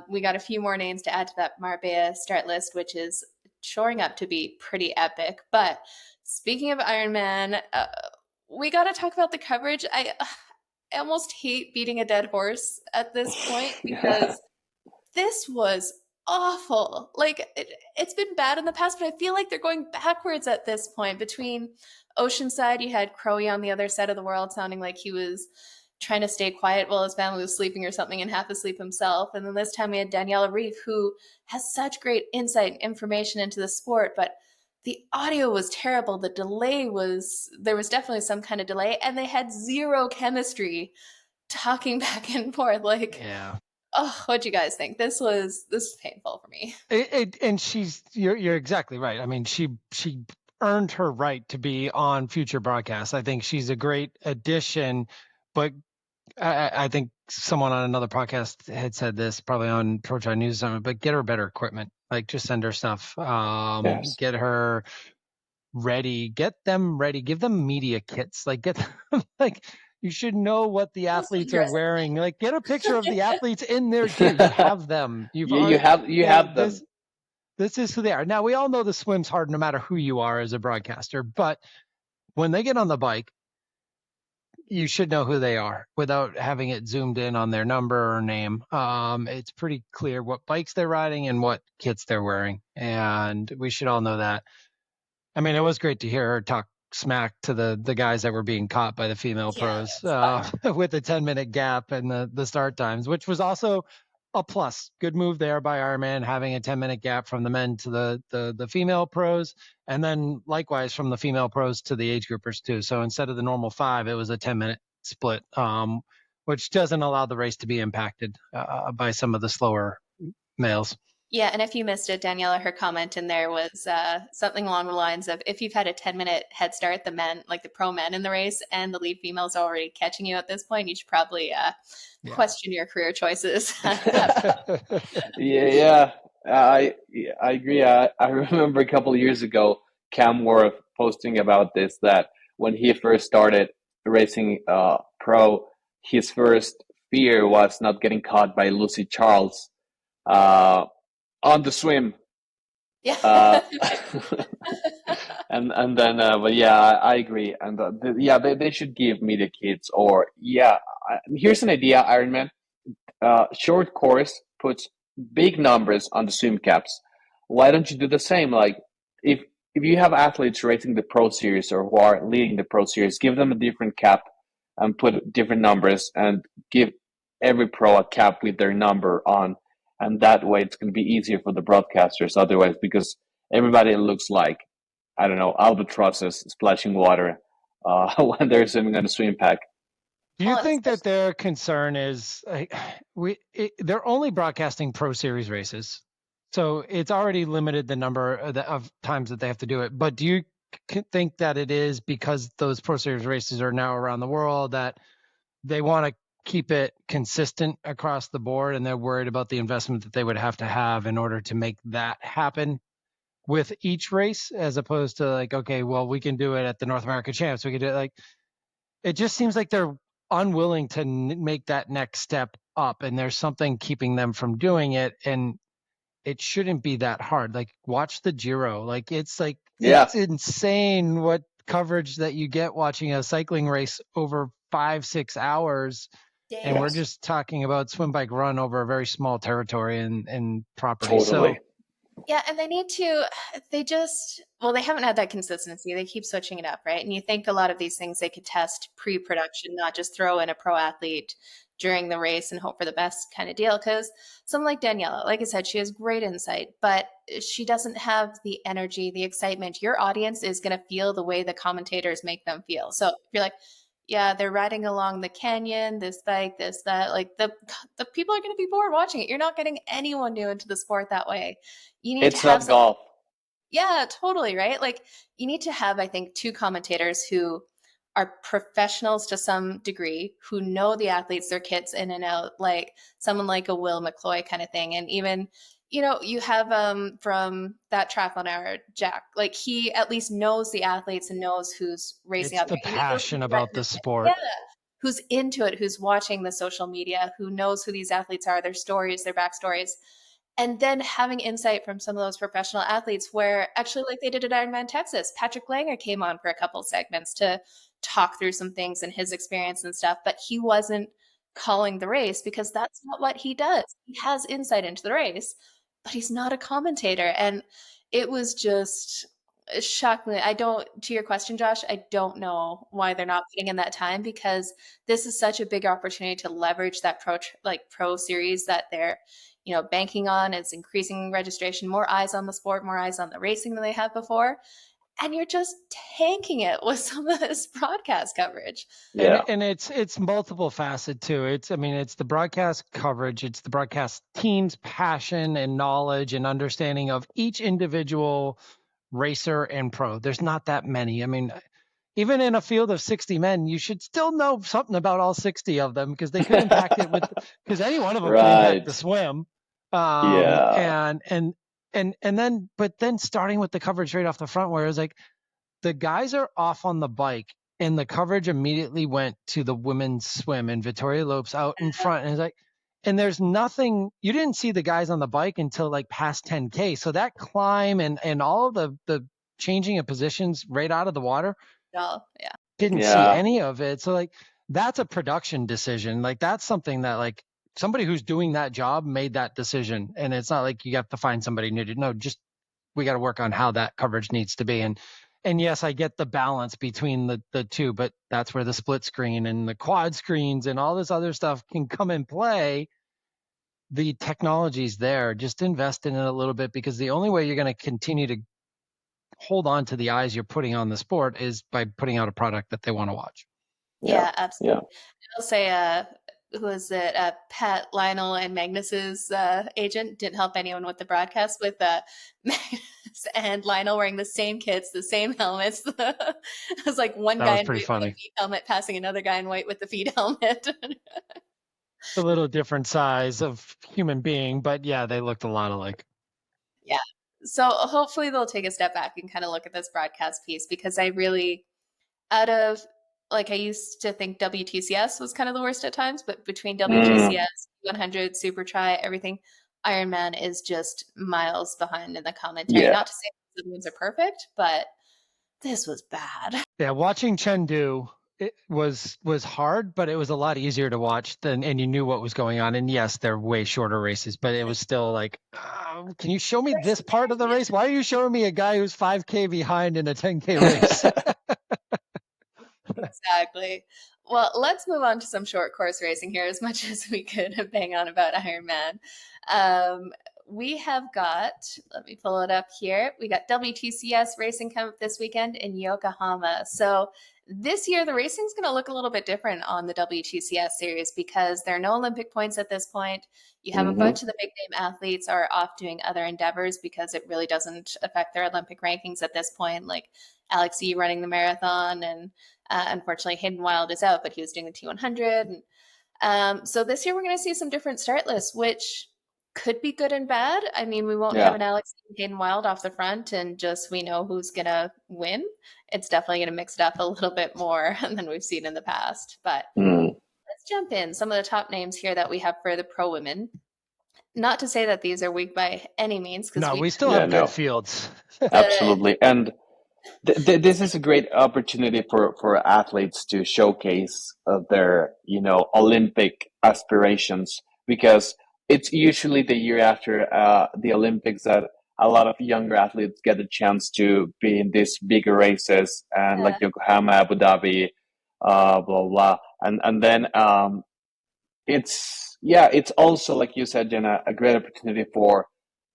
A: we got a few more names to add to that Marbella start list, which is shoring up to be pretty epic. But speaking of Ironman, we got to talk about the coverage. I almost hate beating a dead horse at this point because this was awful. Like it's been bad in the past, but I feel like they're going backwards at this point. Between Oceanside, you had Crowe on the other side of the world sounding like he was trying to stay quiet while his family was sleeping or something and half asleep himself. And then this time we had Daniela Reeve, who has such great insight and information into the sport, but the audio was terrible. The delay there was definitely some kind of delay, and they had zero chemistry talking back and forth. Like,
B: yeah.
A: Oh, what'd you guys think? This was painful for me.
B: And you're exactly right. I mean, she earned her right to be on future broadcasts. I think she's a great addition, but I think someone on another podcast had said this, probably on Pro Tri News Summit, but get her better equipment. Like, just send her stuff.
C: Yes.
B: Get her ready. Get them ready. Give them media kits. Like, get them, like, you should know what the athletes are wearing. Like, get a picture of the athletes in their gear. You have them. You have them. This is who they are. Now, we all know the swim's hard no matter who you are as a broadcaster, but when they get on the bike, you should know who they are without having it zoomed in on their number or name. It's pretty clear what bikes they're riding and what kits they're wearing, and we should all know that. I mean, it was great to hear her talk smack to the guys that were being caught by the female pros with a 10-minute gap and the start times, which was also a plus. Good move there by Ironman, having a 10-minute gap from the men to the female pros, and then likewise from the female pros to the age groupers too. So instead of the normal 5, it was a 10-minute split, which doesn't allow the race to be impacted by some of the slower males.
A: Yeah, and if you missed it, Daniela, her comment in there was something along the lines of, if you've had a 10-minute head start, the men, like the pro men in the race, and the lead females are already catching you at this point, you should probably question your career choices.
C: Yeah, I agree. I remember a couple of years ago, Cam Worth posting about this, that when he first started racing pro, his first fear was not getting caught by Lucy Charles on the swim.
A: Yeah.
C: And then but yeah, I agree. And they should give media kits, or here's an idea, Ironman. Short course puts big numbers on the swim caps. Why don't you do the same? Like, if you have athletes racing the pro series or who are leading the pro series, give them a different cap and put different numbers, and give every pro a cap with their number on. And that way it's going to be easier for the broadcasters otherwise, because everybody looks like, I don't know, albatrosses splashing water when they're swimming on a swim pack.
B: Do you think that their concern is they're only broadcasting pro series races? So it's already limited the number of times that they have to do it. But do you think that it is because those Pro Series races are now around the world that they want to keep it consistent across the board, and they're worried about the investment that they would have to have in order to make that happen with each race, as opposed to like, okay, well, we can do it at the North America Champs. We can do it like, it just seems like they're unwilling to make that next step up, and there's something keeping them from doing it. And it shouldn't be that hard. Like, watch the Giro. Like, it's
C: Yeah,
B: insane what coverage that you get watching a cycling race over 5-6 hours. And we're
A: Days.
C: yes,
B: just talking about swim, bike, run over a very small territory and property.
C: totally.
B: So
A: Yeah, and they haven't had that consistency. They keep switching it up, right? And you think a lot of these things they could test pre-production, not just throw in a pro athlete during the race and hope for the best kind of deal. Because someone like Daniela, like I said, she has great insight, but she doesn't have the energy, the excitement. Your audience is going to feel the way the commentators make them feel. So if you're like, yeah, they're riding along the canyon, this bike, this, that, like the people are going to be bored watching it. You're not getting anyone new into the sport that way. You need to
C: It's
A: have
C: not golf.
A: yeah, totally, right? Like you need to have, I think, two commentators who are professionals to some degree, who know the athletes, their kits in and out, like someone like a Will McCloy kind of thing. And even, you have from that triathlon hour, Jack, like he at least knows the athletes and knows who's racing
B: it's
A: out
B: the
A: there. You know
B: passion
A: who's
B: about the
A: yeah,
B: sport.
A: who's into it, who's watching the social media, who knows who these athletes are, their stories, their backstories. And then having insight from some of those professional athletes where actually like they did at Ironman Texas, Patrick Langer came on for a couple segments to talk through some things and his experience and stuff, but he wasn't calling the race because that's not what he does. He has insight into the race, but he's not a commentator. And it was just shockingly, to your question, Josh, I don't know why they're not putting in that time because this is such a big opportunity to leverage that pro series that they're banking on. It's increasing registration, more eyes on the sport, more eyes on the racing than they have before. And you're just tanking it with some of this broadcast coverage.
C: Yeah,
B: And it's multiple facet too. It's the broadcast coverage, it's the broadcast team's passion and knowledge and understanding of each individual racer and pro. There's not that many. I mean, even in a field of 60 men, you should still know something about all 60 of them because they could impact it because any one of them can impact the
C: right.
B: swim.
C: Yeah,
B: But then starting with the coverage right off the front where it was like, the guys are off on the bike and the coverage immediately went to the women's swim and Victoria Lopes out in front. And it's like, and there's nothing, you didn't see the guys on the bike until like past 10K. So that climb and all of the changing of positions right out of the water,
A: Oh, yeah.
B: didn't see
C: yeah,
B: any of it. So like, that's a production decision. Like that's something that like somebody who's doing that job made that decision. And it's not like you have to find somebody new to know, just we got to work on how that coverage needs to be. And yes, I get the balance between the two, but that's where the split screen and the quad screens and all this other stuff can come in play. The technology's there. Just invest in it a little bit because the only way you're going to continue to hold on to the eyes you're putting on the sport is by putting out a product that they want to watch.
C: yeah,
A: Yeah, absolutely.
C: yeah.
A: I'll say, who was it? Pat, Lionel, and Magnus's agent didn't help anyone with the broadcast with Magnus and Lionel wearing the same kits, the same helmets. It was like one
B: That
A: guy
B: was
A: in
B: pretty
A: white with a
B: funny.
A: feet helmet passing another guy in white with the feet helmet.
B: It's a little different size of human being, but yeah, they looked a lot alike.
A: Yeah. So hopefully they'll take a step back and kind of look at this broadcast piece because I really, I used to think WTCS was kind of the worst at times, but between
C: Mm,
A: WTCS, 100, Super Tri, everything, Ironman is just miles behind in the commentary.
C: yeah,
A: Not to say the ones are perfect, but this was bad.
B: Yeah, watching Chengdu, it was hard, but it was a lot easier to watch and you knew what was going on. And yes, they're way shorter races, but it was still like, can you show me this part of the race? Why are you showing me a guy who's 5K behind in a 10K race?
A: Exactly. Well, let's move on to some short course racing here as much as we could bang on about Ironman. We have got, let me pull it up here. We got WTCS racing coming up this weekend in Yokohama. So this year, the racing's going to look a little bit different on the WTCS series because there are no Olympic points at this point. You have a bunch of the big name athletes are off doing other endeavors because it really doesn't affect their Olympic rankings at this point, like Alex E running the marathon, and unfortunately Hayden Wild is out, but he was doing the T100. And so this year we're going to see some different start lists, which could be good and bad. I mean, we won't have an Alex and Hayden Wild off the front and just we know who's going to win. It's definitely going to mix it up a little bit more than we've seen in the past. But let's jump in. Some of the top names here that we have for the pro women. Not to say that these are weak by any means.
B: No, we still have good fields.
C: Absolutely. And this is a great opportunity for athletes to showcase their, Olympic aspirations, because it's usually the year after the Olympics that a lot of younger athletes get a chance to be in these bigger races and like Yokohama, Abu Dhabi, blah, blah. And then it's also, like you said, Jenna, a great opportunity for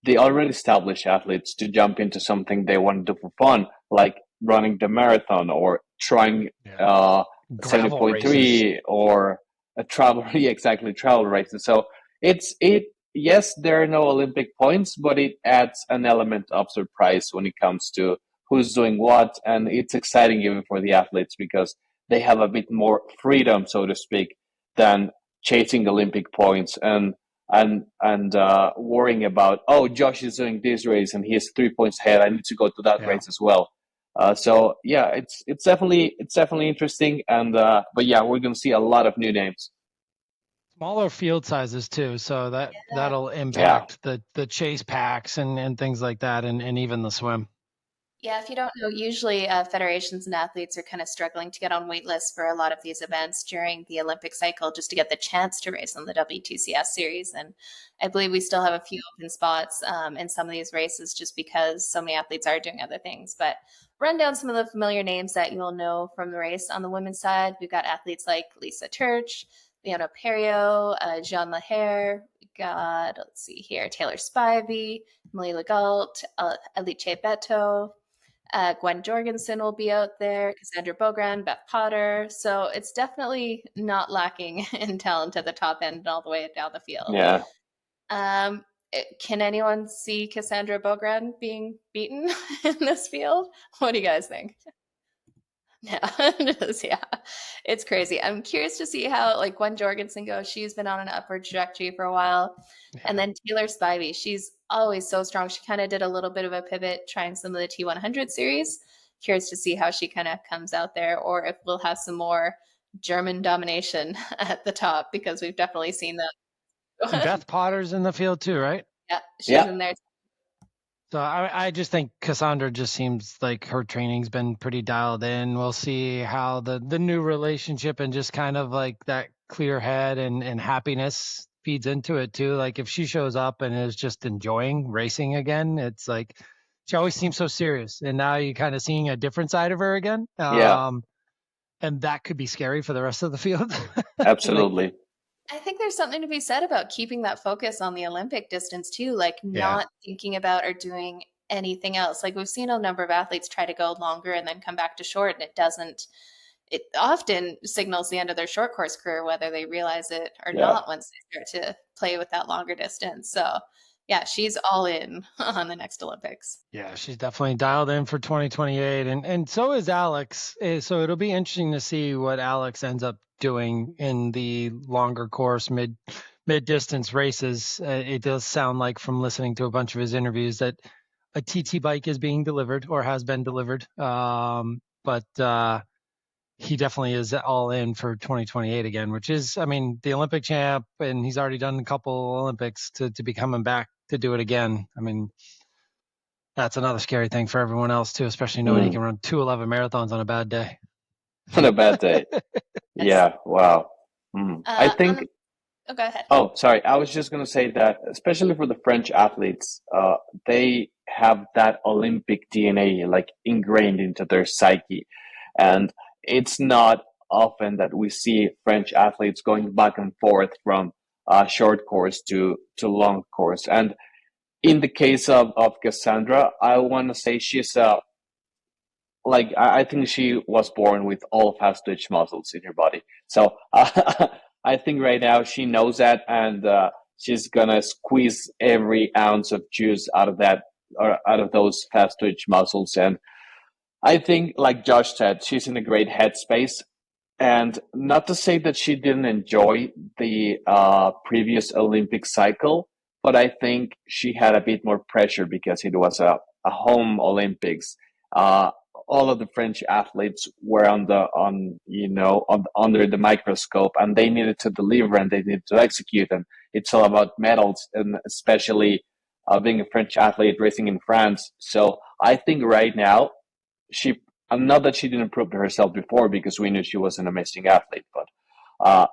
C: the already established athletes to jump into something they want to do for fun, like running the marathon or trying 70.3 or a travel races. So yes, there are no Olympic points, but it adds an element of surprise when it comes to who's doing what, and it's exciting even for the athletes because they have a bit more freedom, so to speak, than chasing Olympic points and worrying about, Josh is doing this race and he has 3 points ahead, I need to go to that race as well. It's definitely interesting, and but yeah, we're going to see a lot of new names.
B: Smaller field sizes too, so that'll impact the chase packs and things like that, and even the swim.
A: Yeah, if you don't know, usually federations and athletes are kind of struggling to get on wait lists for a lot of these events during the Olympic cycle just to get the chance to race on the WTCS series. And I believe we still have a few open spots in some of these races just because so many athletes are doing other things. But run down some of the familiar names that you'll know from the race. On the women's side, we've got athletes like Lisa Turch, Leona Perio, Jean Lahair. We got, let's see here, Taylor Spivey, Emily Legault, Alice Beto. Gwen Jorgensen will be out there, Cassandra Bogran, Beth Potter. So it's definitely not lacking in talent at the top end and all the way down the field.
C: Yeah.
A: Can anyone see Cassandra Bogran being beaten in this field? What do you guys think? Yeah, it's crazy. I'm curious to see how like Gwen Jorgensen goes. She's been on an upward trajectory for a while. And then Taylor Spivey, she's always so strong. She kind of did a little bit of a pivot trying some of the T100 series. Curious to see how she kind of comes out there, or if we'll have some more German domination at the top, because we've definitely seen that.
B: Beth Potter's in the field too, right?
A: Yeah, she's in there.
B: So I just think Cassandra just seems like her training's been pretty dialed in. We'll see how the new relationship and just kind of like that clear head and happiness feeds into it too. Like if she shows up and is just enjoying racing again, it's like she always seems so serious. And now you're kind of seeing a different side of her again. And that could be scary for the rest of the field.
C: Absolutely.
A: I think there's something to be said about keeping that focus on the Olympic distance too, like not thinking about or doing anything else. Like we've seen a number of athletes try to go longer and then come back to short, and it often signals the end of their short course career, whether they realize it or not once they start to play with that longer distance. So yeah, she's all in on the next Olympics.
B: Yeah, she's definitely dialed in for 2028. And so is Alex. So it'll be interesting to see what Alex ends up doing in the longer course, mid distance races. It does sound like from listening to a bunch of his interviews that a TT bike is being delivered or has been delivered. But he definitely is all in for 2028 again, which is, I mean, the Olympic champ, and he's already done a couple Olympics to be coming back to do it again. I mean, that's another scary thing for everyone else too, especially knowing he can run 2:11 marathons on a bad day.
C: On a bad day. Yeah. Wow. I think.
A: Go ahead.
C: Oh, sorry. I was just going to say that, especially for the French athletes, they have that Olympic DNA like ingrained into their psyche. And it's not often that we see French athletes going back and forth from short course to long course. And in the case of Cassandra, I want to say she's I think she was born with all fast twitch muscles in her body. So I think right now she knows that, and she's gonna squeeze every ounce of juice out of that, or out of those fast twitch muscles. And I think, like Josh said, she's in a great headspace. And not to say that she didn't enjoy the previous Olympic cycle, but I think she had a bit more pressure because it was a home Olympics. Uh, all of the French athletes were under the microscope, and they needed to deliver and they needed to execute. And it's all about medals, and especially being a French athlete racing in France. So I think right now she and not that she didn't prove to herself before, because we knew she was an amazing athlete, but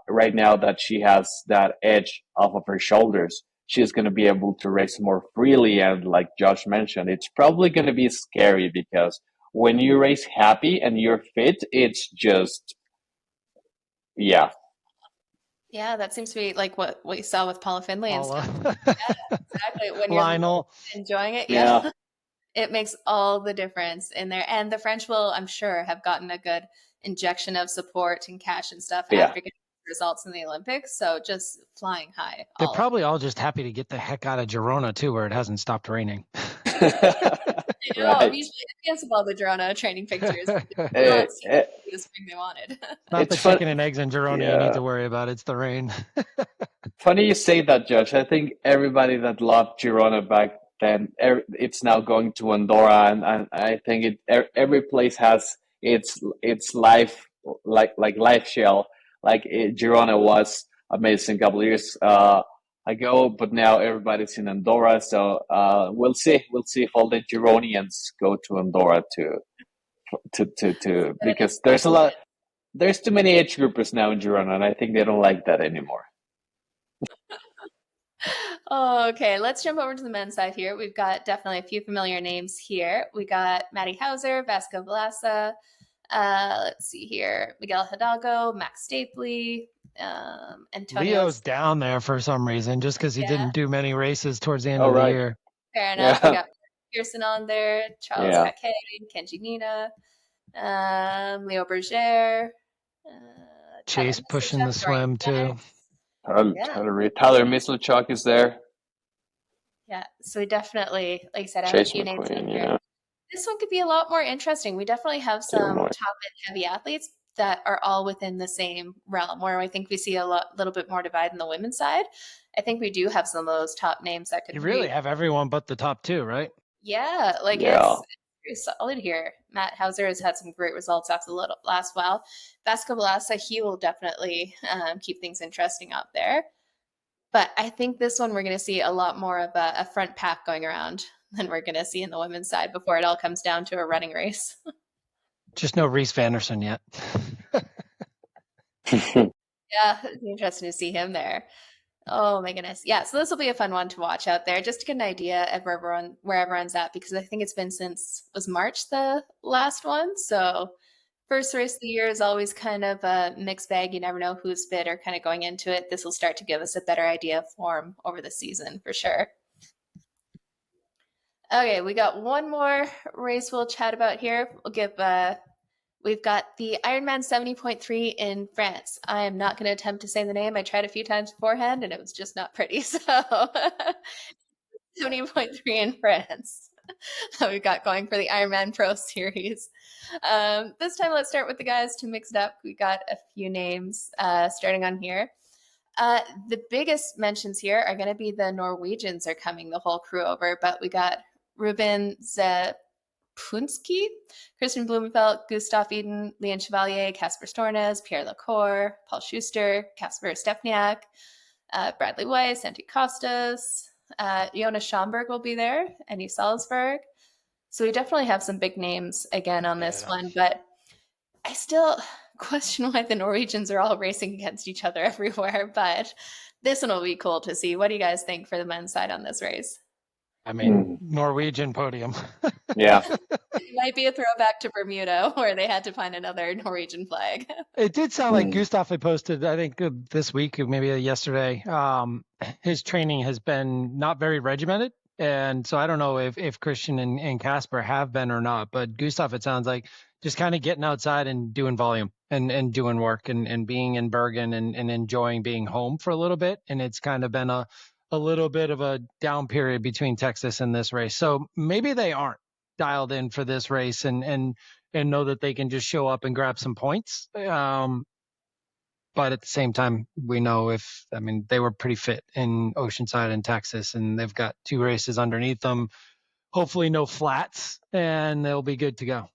C: right now that she has that edge off of her shoulders, she's going to be able to race more freely. And like Josh mentioned, it's probably going to be scary, because when you race happy and you're fit, it's just, yeah.
A: Yeah, that seems to be like what we saw with Paula Findlay and
B: Paula.
A: stuff. Yeah, exactly. When you're
B: Lionel.
A: enjoying it,
C: Yeah.
A: it makes all the difference in there. And the French will, I'm sure, have gotten a good injection of support and cash and stuff after getting results in the Olympics. So just flying high.
B: They're probably all just happy to get the heck out of Girona too, where it hasn't stopped raining.
C: Right.
A: Usually it's all the Girona training pictures. The spring they wanted.
B: Not the chicken and eggs in Girona you need to worry about. It's the rain.
C: Funny you say that, Josh. I think everybody that loved Girona back then, it's now going to Andorra, and I think every place has its life, like life shell. Like Girona was amazing a couple of years ago, but now everybody's in Andorra. So we'll see if all the Gironians go to Andorra to because there's too many age groupers now in Girona, and I think they don't like that anymore.
A: Okay, let's jump over to the men's side here. We've got definitely a few familiar names here. We got Matty Hauser, Vasco Velasa, let's see here, Miguel Hidalgo, Max Stapley, Antonio.
B: Leo's down there for some reason, just because he didn't do many races towards the end of the year.
A: Fair enough. Yeah. We got Pearson on there, Charles Paquet, Kenji Nina, Leo Berger,
B: Chase pushing the swim too.
C: Tyler Mislichuk is there.
A: Yeah, so we definitely, like I said, I have a few names in here. This one could be a lot more interesting. We definitely have some top and heavy athletes that are all within the same realm, where I think we see a little bit more divide in the women's side. I think we do have some of those top names that could.
B: You really have everyone but the top two, right?
A: Yeah, it's pretty solid here. Matt Hauser has had some great results after the last while. Vasco Velasa, he will definitely keep things interesting out there. But I think this one we're going to see a lot more of a front pack going around than we're going to see in the women's side before it all comes down to a running race.
B: Just no Reese Vanderson yet.
A: Yeah, it's interesting to see him there. Oh my goodness. Yeah, so this will be a fun one to watch out there, just to get an idea of where everyone's at, because I think it's been was March the last one. So first race of the year is always kind of a mixed bag. You never know who's fit or kind of going into it. This will start to give us a better idea of form over the season for sure. Okay, we got one more race we'll chat about here. We've got the Ironman 70.3 in France. I am not going to attempt to say the name. I tried a few times beforehand and it was just not pretty. So 70.3 in France. We've got going for the Ironman Pro Series. This time, let's start with the guys to mix it up. We got a few names starting on here. The biggest mentions here are going to be the Norwegians are coming, the whole crew over, but we got Ruben Zepunski, Christian Blumenfeld, Gustav Eden, Leon Chevalier, Casper Stornes, Pierre Lacour, Paul Schuster, Casper Stepniak, Bradley Weiss, Santi Costas, Jonas Schomburg will be there, Annie Salzberg. So we definitely have some big names again on this one, but I still question why the Norwegians are all racing against each other everywhere, but this one will be cool to see. What do you guys think for the men's side on this race?
B: I mean, Norwegian podium.
C: Yeah.
A: It might be a throwback to Bermuda where they had to find another Norwegian flag.
B: It did sound like Gustav had posted, I think this week, maybe yesterday, his training has been not very regimented. And so I don't know if Christian and Casper have been or not, but Gustav, it sounds like just kind of getting outside and doing volume and doing work and being in Bergen and enjoying being home for a little bit. And it's kind of been a little bit of a down period between Texas and this race. So maybe they aren't dialed in for this race and know that they can just show up and grab some points. But at the same time, we know they were pretty fit in Oceanside and Texas, and they've got 2 races underneath them. Hopefully no flats, and they'll be good to go.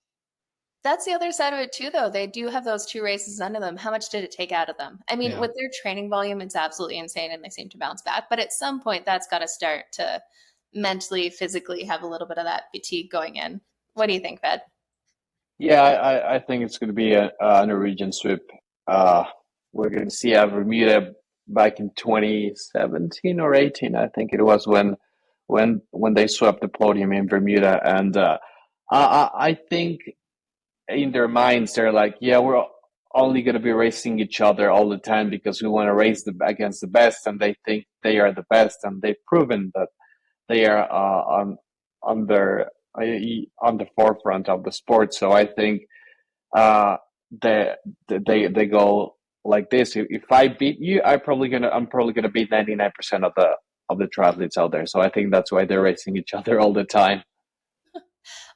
A: That's the other side of it too, though. They do have those 2 races under them. How much did it take out of them? I mean, with their training volume, it's absolutely insane, and they seem to bounce back. But at some point, that's got to start to mentally, physically have a little bit of that fatigue going in. What do you think, Fed?
C: Yeah, I think it's going to be a Norwegian sweep. We're going to see Bermuda back in 2017 or 18, I think it was, when they swept the podium in Bermuda. And I think in their minds they're like, yeah, we're only going to be racing each other all the time because we want to race against the best, and they think they are the best, and they've proven that they are on the forefront of the sport. So I think they go like this: if I beat you, I'm probably gonna beat 99% of the triathletes out there. So I think that's why they're racing each other all the time.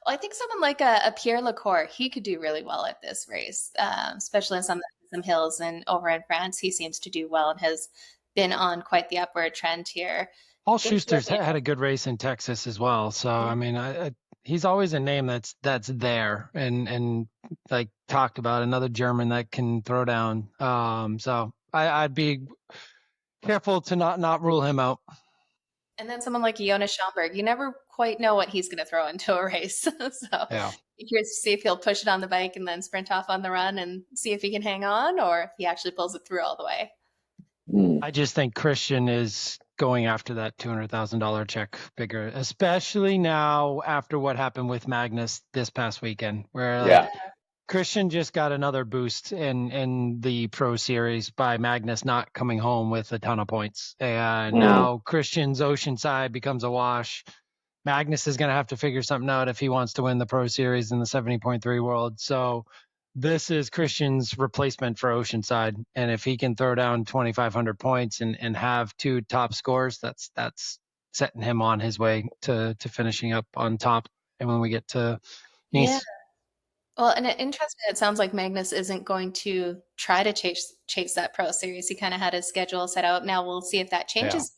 A: Well, I think someone like a Pierre Lacour, he could do really well at this race, especially in some hills and over in France. He seems to do well and has been on quite the upward trend here.
B: Paul Schuster's had a good race in Texas as well. So, I mean, he's always a name that's there and like talked about, another German that can throw down. So I'd be careful to not rule him out.
A: And then someone like Jonas Schomburg, you never quite know what he's going to throw into a race. So be curious to see if he'll push it on the bike and then sprint off on the run and see if he can hang on, or if he actually pulls it through all the way.
B: I just think Christian is going after that $200,000 check bigger, especially now after what happened with Magnus this past weekend, where Christian just got another boost in the Pro Series by Magnus not coming home with a ton of points. And now Christian's Oceanside becomes a wash. Magnus is going to have to figure something out if he wants to win the Pro Series in the 70.3 world. So this is Christian's replacement for Oceanside. And if he can throw down 2,500 points and have 2 top scores, that's setting him on his way to finishing up on top. And when we get to Nice.
A: Yeah. Well, and interesting, it sounds like Magnus isn't going to try to chase that Pro Series. He kind of had his schedule set out. Now we'll see if that changes.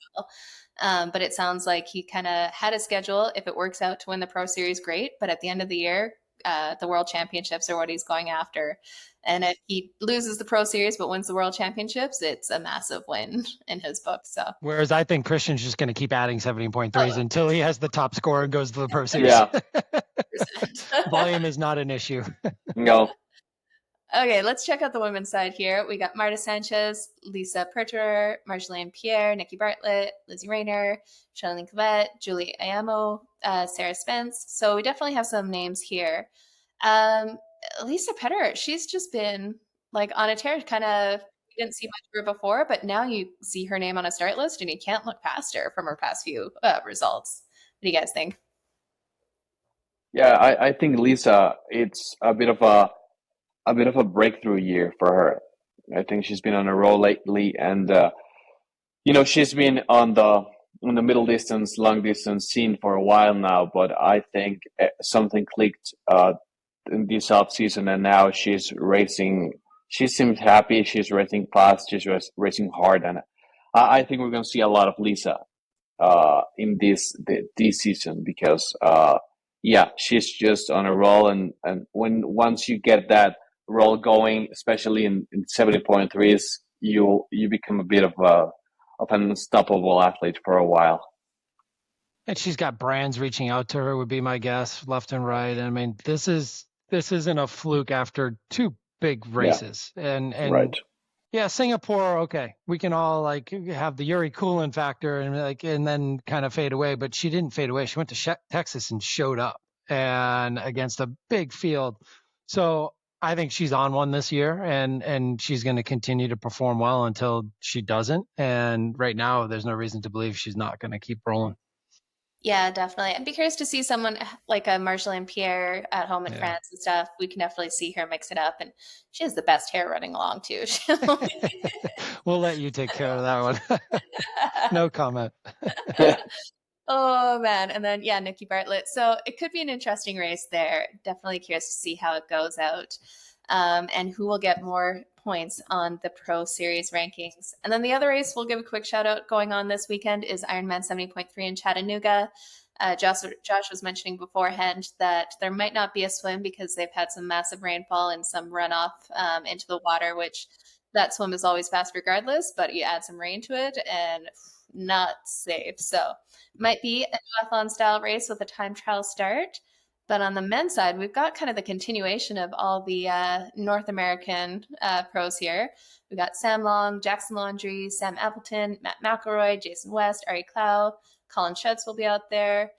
A: But it sounds like he kind of had a schedule. If it works out to win the Pro Series, great. But at the end of the year, the World Championships are what he's going after. And if he loses the Pro Series but wins the World Championships, it's a massive win in his book. So,
B: whereas I think Christian's just going to keep adding 70.3s until he has the top score and goes to the Pro Series.
C: Yeah.
B: Volume is not an issue.
C: No.
A: Okay, let's check out the women's side here. We got Marta Sanchez, Lisa Perterer, Marjolaine Pierre, Nikki Bartlett, Lizzie Rayner, Charlene Cavett, Julie Ayamo, Sarah Spence. So we definitely have some names here. Lisa Perterer, she's just been like on a tear. Kind of, you didn't see much of her before, but now you see her name on a start list and you can't look past her from her past few results. What do you guys think?
C: Yeah, I think Lisa, it's a bit of a breakthrough year for her. I think she's been on a roll lately, and she's been on the middle distance, long distance scene for a while now. But I think something clicked in this off season, and now she's racing. She seems happy. She's racing fast. She's racing hard, and I think we're going to see a lot of Lisa in this season because she's just on a roll, and once you get that roll going, especially in 70.3s, you become a bit of an unstoppable athlete for a while.
B: And she's got brands reaching out to her, would be my guess, left and right. I mean, this isn't a fluke after 2 big races. And
C: right.
B: Yeah, Singapore, okay. We can all like have the Yuri Kulin factor and then kind of fade away, but she didn't fade away. She went to Texas and showed up and against a big field. So I think she's on one this year, and she's going to continue to perform well until she doesn't. And right now, there's no reason to believe she's not going to keep rolling.
A: Yeah, definitely. I'd be curious to see someone like a Marjolaine Pierre at home in
B: Yeah.
A: France and stuff. We can definitely see her mix it up, and she has the best hair running along too.
B: We'll let you take care of that one. No comment.
A: Oh man, and then yeah, Nikki Bartlett. So it could be an interesting race there. Definitely curious to see how it goes out, and who will get more points on the Pro Series rankings. And then the other race we'll give a quick shout out going on this weekend is Ironman 70.3 in Chattanooga. Josh was mentioning beforehand that there might not be a swim because they've had some massive rainfall and some runoff into the water, which that swim is always fast regardless, but you add some rain to it and not safe. So might be a triathlon style race with a time trial start. But on the men's side, we've got kind of the continuation of all the North American pros here. We've got Sam Long, Jackson Laundrie, Sam Appleton, Matt McElroy, Jason West, Ari Clow, Colin Szuch will be out there.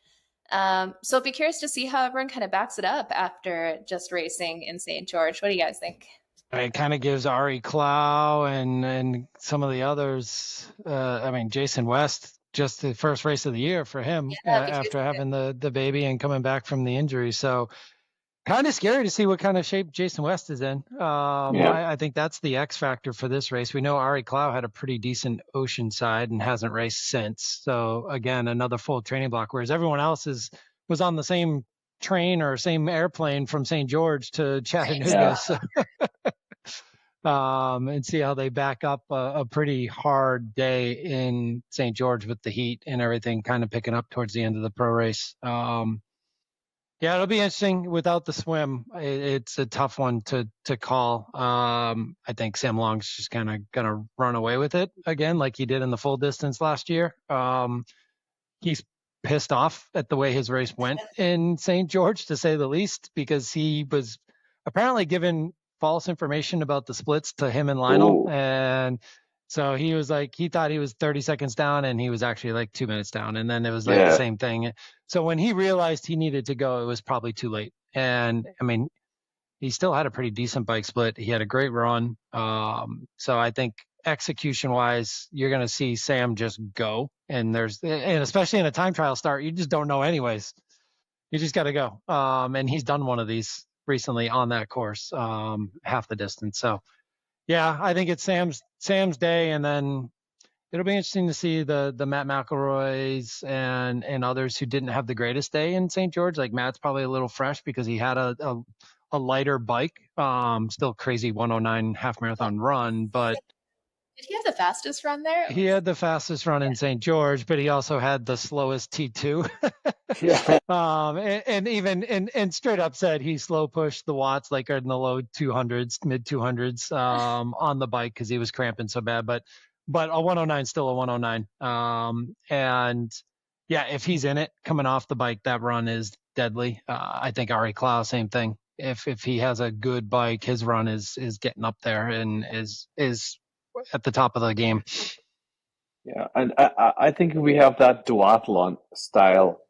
A: So I'll be curious to see how everyone kind of backs it up after just racing in St. George. What do you guys think?
B: It kind of gives Ari Clow and some of the others. Jason West, just the first race of the year for him after having the baby and coming back from the injury. So kind of scary to see what kind of shape Jason West is in. I think that's the X factor for this race. We know Ari Clow had a pretty decent Oceanside and hasn't raced since. So again, another full training block, whereas everyone else was on the same train or same airplane from St. George to Chattanooga.
C: Yeah.
B: So and see how they back up a pretty hard day in St. George with the heat and everything kind of picking up towards the end of the pro race. Yeah, it'll be interesting without the swim. It's a tough one to call. I think Sam Long's just kind of going to run away with it again, like he did in the full distance last year. He's pissed off at the way his race went in St. George, to say the least, because he was apparently given false information about the splits to him and Lionel.
C: Ooh.
B: And so he was like, he thought he was 30 seconds down and he was actually like 2 minutes down. And then it was like the same thing. So when he realized he needed to go, it was probably too late. And I mean, he still had a pretty decent bike split. He had a great run. So I think execution wise, you're going to see Sam just go. And especially in a time trial start, you just don't know anyways. You just got to go. And he's done one of these recently on that course, half the distance. So yeah, I think it's Sam's day. And then it'll be interesting to see the Matt McElroys and others who didn't have the greatest day in St. George. Like Matt's probably a little fresh because he had a lighter bike, still crazy 109 half marathon run, but
A: did he have the fastest run there?
B: He had the fastest run in St. George, but he also had the slowest T2. And straight up said he slow pushed the watts like in the low 200s, mid 200s on the bike because he was cramping so bad. But a 109 is still a 109. And yeah, if he's in it coming off the bike, that run is deadly. I think Ari Clow, same thing. If he has a good bike, his run is getting up there and is at the top of the game.
C: Yeah, and I think we have that duathlon style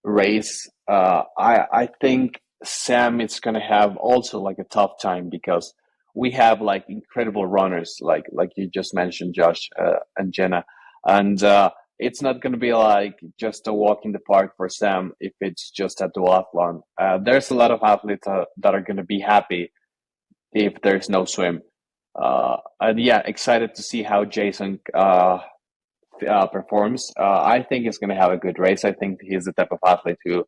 C: race. I think Sam is gonna have also like a tough time because we have like incredible runners like you just mentioned, Josh and Jenna, and it's not gonna be like just a walk in the park for Sam if it's just a duathlon. There's a lot of athletes that are gonna be happy if there's no swim. And yeah, excited to see how Jason performs. I think he's going to have a good race. I think he's the type of athlete who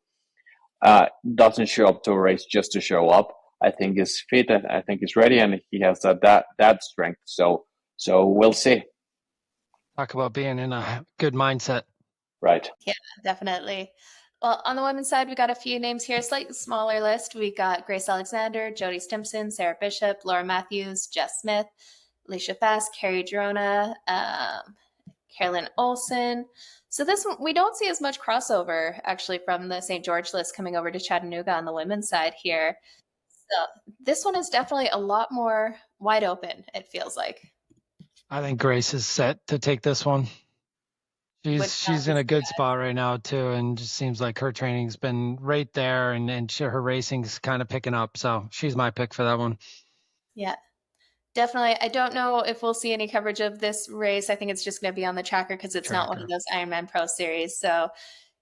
C: doesn't show up to a race just to show up. I think he's fit and I think he's ready and he has that strength. So we'll see.
B: Talk about being in a good mindset.
C: Right.
A: Yeah, definitely. Well, on the women's side, we got a few names here, slightly smaller list. We got Grace Alexander, Jodie Stimpson, Sarah Bishop, Laura Matthews, Jess Smith, Alicia Fast, Carrie Girona, Carolyn Olsen. So this one, we don't see as much crossover actually from the St. George list coming over to Chattanooga on the women's side here. So this one is definitely a lot more wide open, it feels like.
B: I think Grace is set to take this one. She's in a good spot right now too, and just seems like her training's been right there, and her racing's kind of picking up. So she's my pick for that one.
A: Yeah, definitely. I don't know if we'll see any coverage of this race. I think it's just going to be on the tracker because it's not one of those Ironman Pro Series. So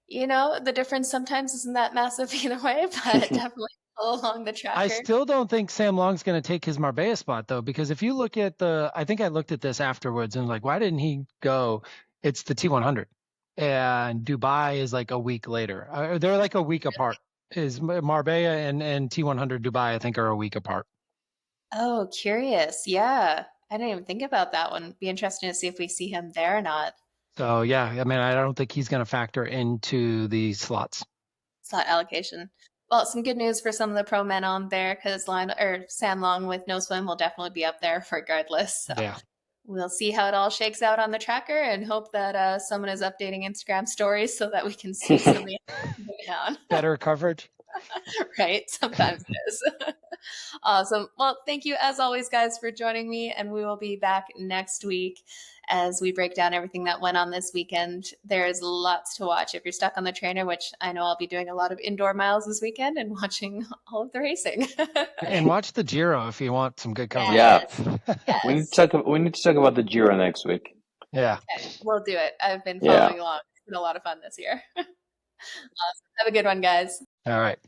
A: The difference sometimes isn't that massive either way, but definitely along the tracker.
B: I still don't think Sam Long's going to take his Marbella spot, though, because if you look at I think I looked at this afterwards and like, why didn't he go? It's the T100. And Dubai is like a week later. They're like a week apart. Is Marbella and T100 Dubai, I think, are a week apart.
A: Oh, curious. Yeah. I didn't even think about that one. Be interesting to see if we see him there or not.
B: So, yeah, I mean, I don't think he's going to factor into the slots.
A: Slot allocation. Well, some good news for some of the pro men on there because Sam Long with no swim will definitely be up there regardless. So
B: Yeah.
A: we'll see how it all shakes out on the tracker and hope that someone is updating Instagram stories so that we can see something down.
B: Better coverage.
A: Right? Sometimes it is. Awesome. Well, thank you as always, guys, for joining me. And we will be back next week as we break down everything that went on this weekend. There's lots to watch if you're stuck on the trainer, which I know I'll be doing a lot of indoor miles this weekend and watching all of the racing.
B: And watch the Giro if you want some good coverage.
A: Yes.
C: Yeah. We need to talk about the Giro next week.
B: Yeah.
A: Okay, we'll do it. I've been following along. It's been a lot of fun this year. Awesome. Have a good one, guys.
B: All right.